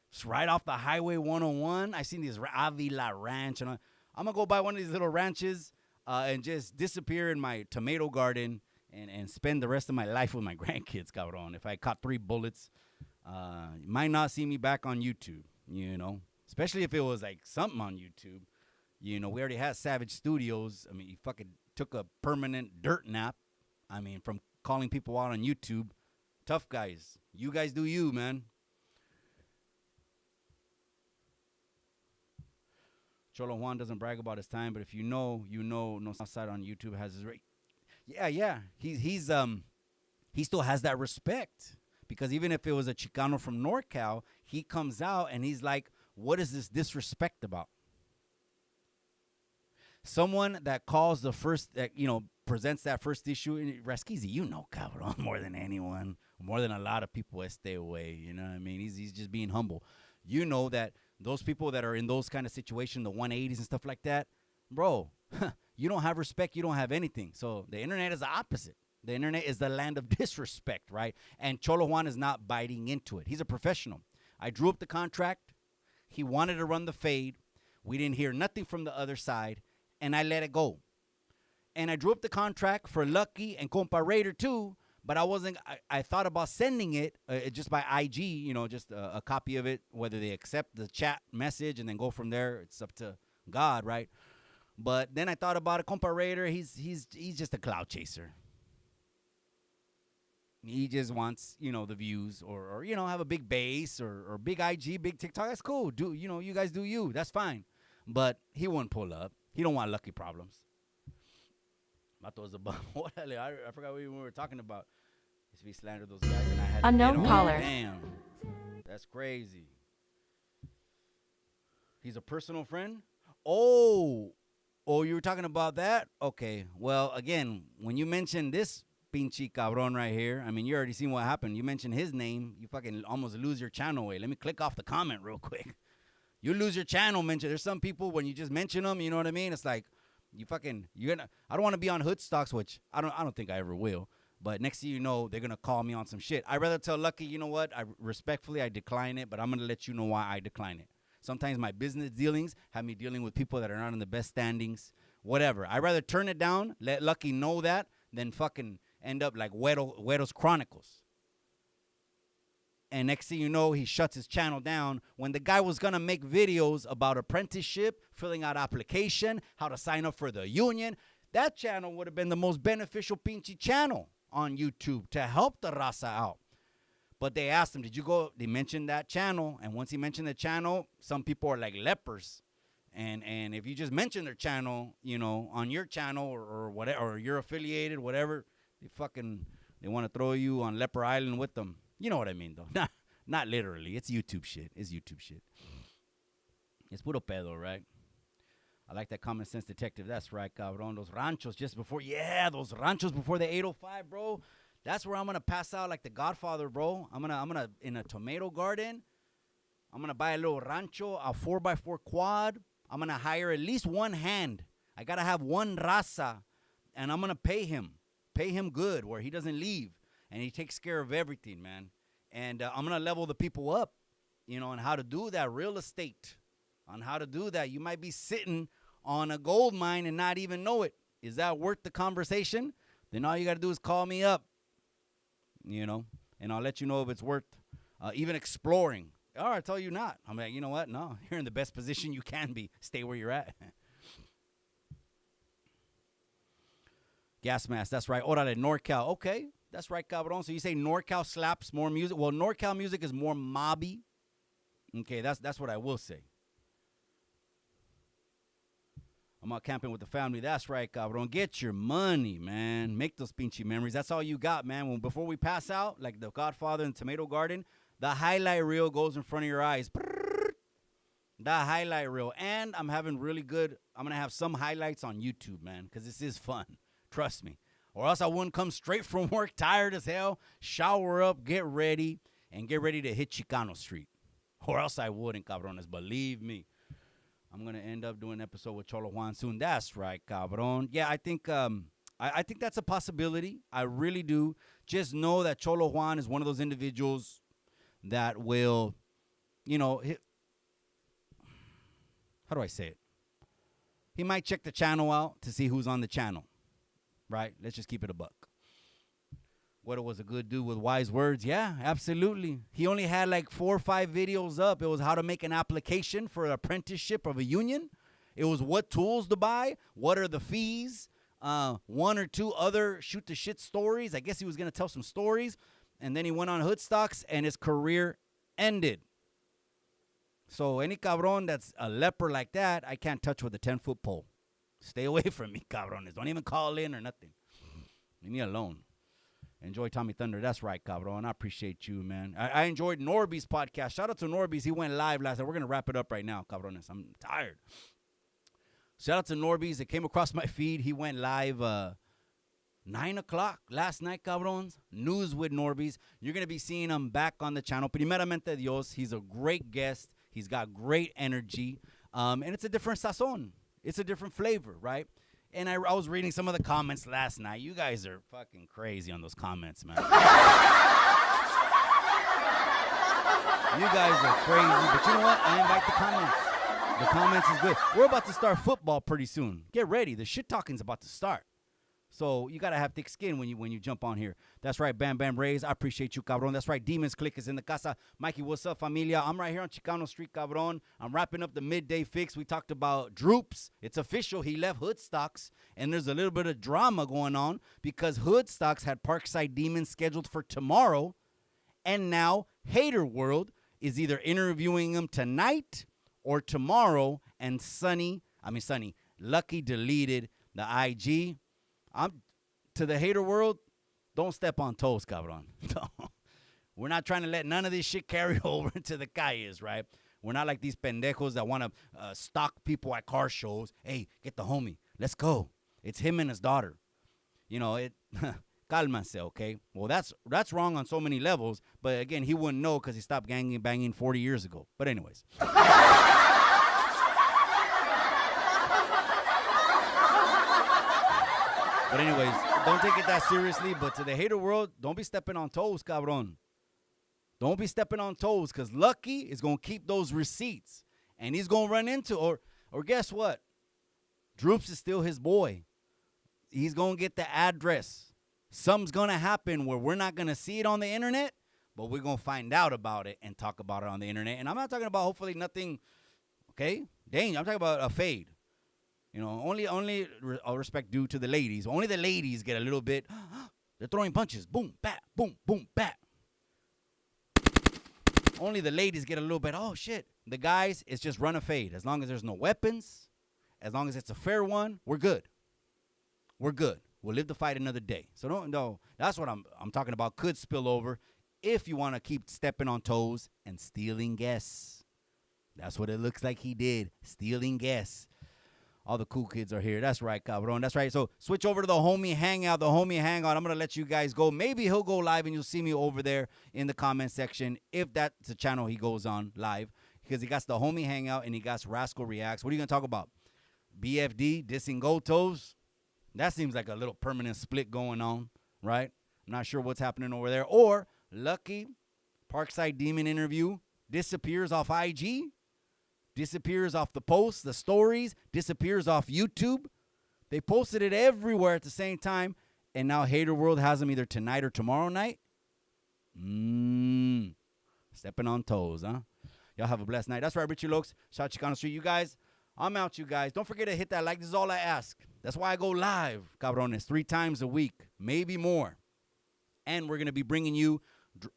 It's right off the Highway 101. I seen this Avila Ranch. And I'm going to go buy one of these little ranches and just disappear in my tomato garden and spend the rest of my life with my grandkids, cabrón. If I caught 3 bullets, you might not see me back on YouTube, Especially if it was like something on YouTube. We already had Savage Studios. I mean, he fucking took a permanent dirt nap. I mean, from calling people out on YouTube. Tough guys. You guys do you, man. Cholo Juan doesn't brag about his time, but if you know, No Southside on YouTube has his rate. Yeah. he still has that respect. Because even if it was a Chicano from NorCal, he comes out and he's like, what is this disrespect about? Someone that calls the first, that, you know, presents that first issue, Raskizi, you know, cabrón, more than anyone, more than a lot of people that stay away, you know what I mean? He's just being humble. You know that those people that are in those kind of situations, the 180s and stuff like that, bro, you don't have respect, you don't have anything. So the internet is the opposite. The internet is the land of disrespect, right? And Cholo Juan is not biting into it. He's a professional. I drew up the contract. He wanted to run the fade. We didn't hear nothing from the other side, and I let it go. And I drew up the contract for Lucky and Compa Raider too, but I thought about sending it just by IG, you know, just a copy of it, whether they accept the chat message and then go from there. It's up to God, right? But then I thought about it. Compa Raider, he's just a cloud chaser. He just wants, you know, the views or you know, have a big base or big IG, big TikTok. That's cool. Do, you know, you guys do you. That's fine. But he wouldn't pull up. He don't want Lucky problems. Mato was a bum. I forgot what we were talking about. We slandered those guys and I had unknown caller. Damn. That's crazy. He's a personal friend? Oh, you were talking about that? Okay. Well, again, when you mentioned this pinche cabron right here, I mean, you already seen what happened. You mentioned his name, you fucking almost lose your channel away. Let me click off the comment real quick. You lose your channel mention. There's some people when you just mention them, you know what I mean? It's like I don't want to be on Hoodstocks, which I don't think I ever will. But next thing you know, they're gonna call me on some shit. I'd rather tell Lucky, you know what? I decline it, but I'm gonna let you know why I decline it. Sometimes my business dealings have me dealing with people that are not in the best standings. Whatever. I'd rather turn it down, let Lucky know that, than fucking end up like Güero's Chronicles. And next thing you know, he shuts his channel down when the guy was going to make videos about apprenticeship, filling out application, how to sign up for the union. That channel would have been the most beneficial pinche channel on YouTube to help the raza out. But they asked him, did you go? They mentioned that channel. And once he mentioned the channel, some people are like lepers. And if you just mention their channel, you know, on your channel or whatever, or you're affiliated, whatever, they want to throw you on Leper Island with them. You know what I mean, though. Not literally. It's YouTube shit. It's puro pedo, right? I like that common sense detective. That's right, cabrón. Those ranchos those ranchos before the 805, bro. That's where I'm going to pass out like the Godfather, bro. I'm gonna in a tomato garden. I'm going to buy a little rancho, a 4x4 quad. I'm going to hire at least one hand. I got to have one raza. And I'm going to pay him good where he doesn't leave. And he takes care of everything, man. And I'm going to level the people up, you know, on how to do that real estate, on how to do that. You might be sitting on a gold mine and not even know it. Is that worth the conversation? Then all you got to do is call me up, you know, and I'll let you know if it's worth even exploring. Or I tell you not. I'm like, you know what? No, you're in the best position you can be. Stay where you're at. Gas mask. That's right. Órale, NorCal. Okay. That's right, cabrón. So you say NorCal slaps more music. Well, NorCal music is more mobby. Okay, that's what I will say. I'm out camping with the family. That's right, cabrón. Get your money, man. Make those pinchy memories. That's all you got, man. Before we pass out, like the Godfather and Tomato Garden, the highlight reel goes in front of your eyes. The highlight reel. And I'm going to have some highlights on YouTube, man, because this is fun. Trust me. Or else I wouldn't come straight from work tired as hell, shower up, get ready to hit Chicano Street. Or else I wouldn't, cabrones. Believe me. I'm going to end up doing an episode with Cholo Juan soon. That's right, cabron. Yeah, I think I think that's a possibility. I really do. Just know that Cholo Juan is one of those individuals that will, you know, how do I say it? He might check the channel out to see who's on the channel. Right? Let's just keep it a buck. What was a good dude with wise words? Yeah, absolutely. He only had like 4 or 5 videos up. It was how to make an application for an apprenticeship of a union. It was what tools to buy. What are the fees? 1 or 2 other shoot the shit stories. I guess he was going to tell some stories. And then he went on Hoodstocks and his career ended. So any cabron that's a leper like that, I can't touch with a 10-foot pole. Stay away from me, cabrones. Don't even call in or nothing. Leave me alone. Enjoy Tommy Thunder. That's right, cabron. I appreciate you, man. I enjoyed Norby's podcast. Shout out to Norby's. He went live last night. We're going to wrap it up right now, cabrones. I'm tired. Shout out to Norby's. It came across my feed. He went live 9 o'clock last night, cabrons. News with Norby's. You're going to be seeing him back on the channel. Primeramente Dios. He's a great guest. He's got great energy. And it's a different sazon. It's a different flavor, right? And I was reading some of the comments last night. You guys are fucking crazy on those comments, man. You guys are crazy. But you know what? I invite the comments. The comments is good. We're about to start football pretty soon. Get ready. The shit talking's about to start. So you got to have thick skin when you jump on here. That's right, Bam Bam Rays. I appreciate you, cabron. That's right, Demons Click is in the casa. Mikey, what's up, familia? I'm right here on Chicano Street, cabron. I'm wrapping up the midday fix. We talked about Droops. It's official. He left Hoodstocks, and there's a little bit of drama going on because Hoodstocks had Parkside Demons scheduled for tomorrow, and now Hater World is either interviewing him tonight or tomorrow, and Lucky deleted the IG. I'm to the hater world. Don't step on toes, cabron. We're not trying to let none of this shit carry over into the calles, right? We're not like these pendejos that want to stalk people at car shows. Hey, get the homie. Let's go. It's him and his daughter. You know, cálmanse, okay? Well, that's wrong on so many levels. But again, he wouldn't know because he stopped banging 40 years ago. But anyways. But anyways, don't take it that seriously. But to the hater world, don't be stepping on toes, cabron. Don't be stepping on toes because Lucky is going to keep those receipts. And he's going to run into, or guess what? Droops is still his boy. He's going to get the address. Something's going to happen where we're not going to see it on the internet, but we're going to find out about it and talk about it on the internet. And I'm not talking about hopefully nothing, okay? Dang, I'm talking about a fade. You know, only all respect due to the ladies. Only the ladies get a little bit. They're throwing punches. Boom, bat, boom, boom, bat. Only the ladies get a little bit. Oh, shit. The guys, it's just run a fade. As long as there's no weapons, as long as it's a fair one, we're good. We're good. We'll live to fight another day. So no, that's what I'm talking about. Could spill over if you want to keep stepping on toes and stealing guests. That's what it looks like he did. Stealing guests. All the cool kids are here. That's right, cabron. That's right. So switch over to the homie hangout. The homie hangout. I'm going to let you guys go. Maybe he'll go live and you'll see me over there in the comment section if that's the channel he goes on live. Because he got the homie hangout and he got Rascal Reacts. What are you going to talk about? BFD, dissing Gotos? That seems like a little permanent split going on, right? I'm not sure what's happening over there. Or Lucky, Parkside Demon interview, disappears off IG. Disappears off the posts, the stories, disappears off YouTube. They posted it everywhere at the same time, and now Hater World has them either tonight or tomorrow night. Stepping on toes, huh? Y'all have a blessed night. That's right, Richie Lokes. Shout out Chicano Street. You guys, I'm out, you guys. Don't forget to hit that like. This is all I ask. That's why I go live, cabrones, 3 times a week, maybe more. And we're going to be bringing you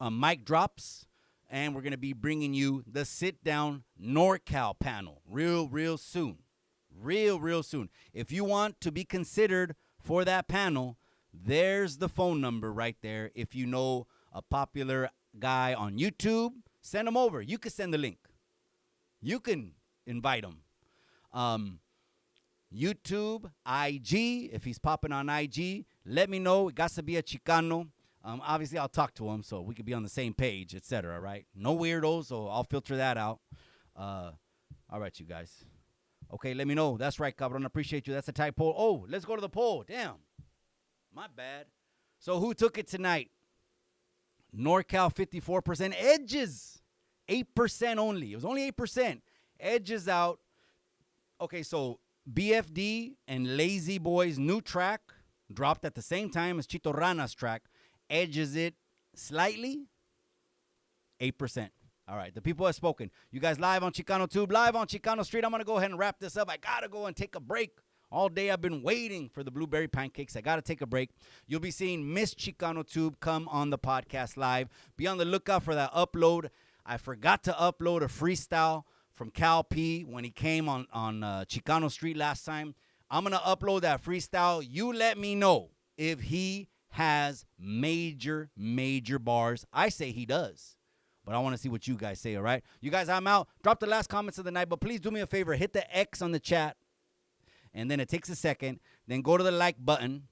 mic drops. And we're going to be bringing you the sit-down NorCal panel real soon. Real soon. If you want to be considered for that panel, there's the phone number right there. If you know a popular guy on YouTube, send him over. You can send the link. You can invite him. YouTube, IG, if he's popping on IG, let me know. It got to be a Chicano. Obviously, I'll talk to him so we could be on the same page, etc., right? No weirdos, so I'll filter that out. All right, you guys. Okay, let me know. That's right, cabron. I appreciate you. That's a tight poll. Oh, let's go to the poll. Damn. My bad. So who took it tonight? NorCal, 54%. Edges, 8% only. It was only 8%. Edges out. Okay, so BFD and Lazy Boy's new track dropped at the same time as Chito Ranas' track. Edges it slightly, 8%. All right, the people have spoken. You guys live on Chicano Tube, live on Chicano Street. I'm going to go ahead and wrap this up. I got to go and take a break. All day I've been waiting for the blueberry pancakes. I got to take a break. You'll be seeing Miss Chicano Tube come on the podcast live. Be on the lookout for that upload. I forgot to upload a freestyle from Cal P when he came on Chicano Street last time. I'm going to upload that freestyle. You let me know if he has major bars. I say he does. But I want to see what you guys say, all right? You guys, I'm out. Drop the last comments of the night, but please do me a favor. Hit the X on the chat, and then it takes a second. Then go to the like button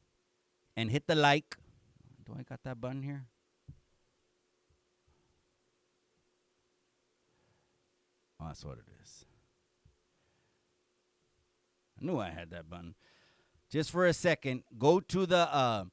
and hit the like. Do I got that button here? Oh, that's what it is. I knew I had that button. Just for a second, go to the...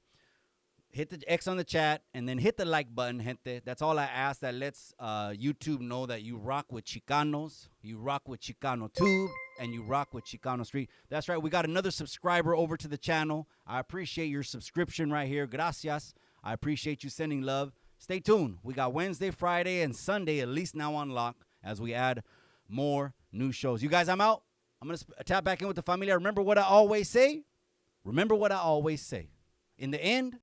hit the X on the chat, and then hit the like button, gente. That's all I ask. That lets YouTube know that you rock with Chicanos, you rock with Chicano Tube, and you rock with Chicano Street. That's right. We got another subscriber over to the channel. I appreciate your subscription right here. Gracias. I appreciate you sending love. Stay tuned. We got Wednesday, Friday, and Sunday at least now on lock as we add more new shows. You guys, I'm out. I'm going to tap back in with the familia. Remember what I always say? Remember what I always say. In the end,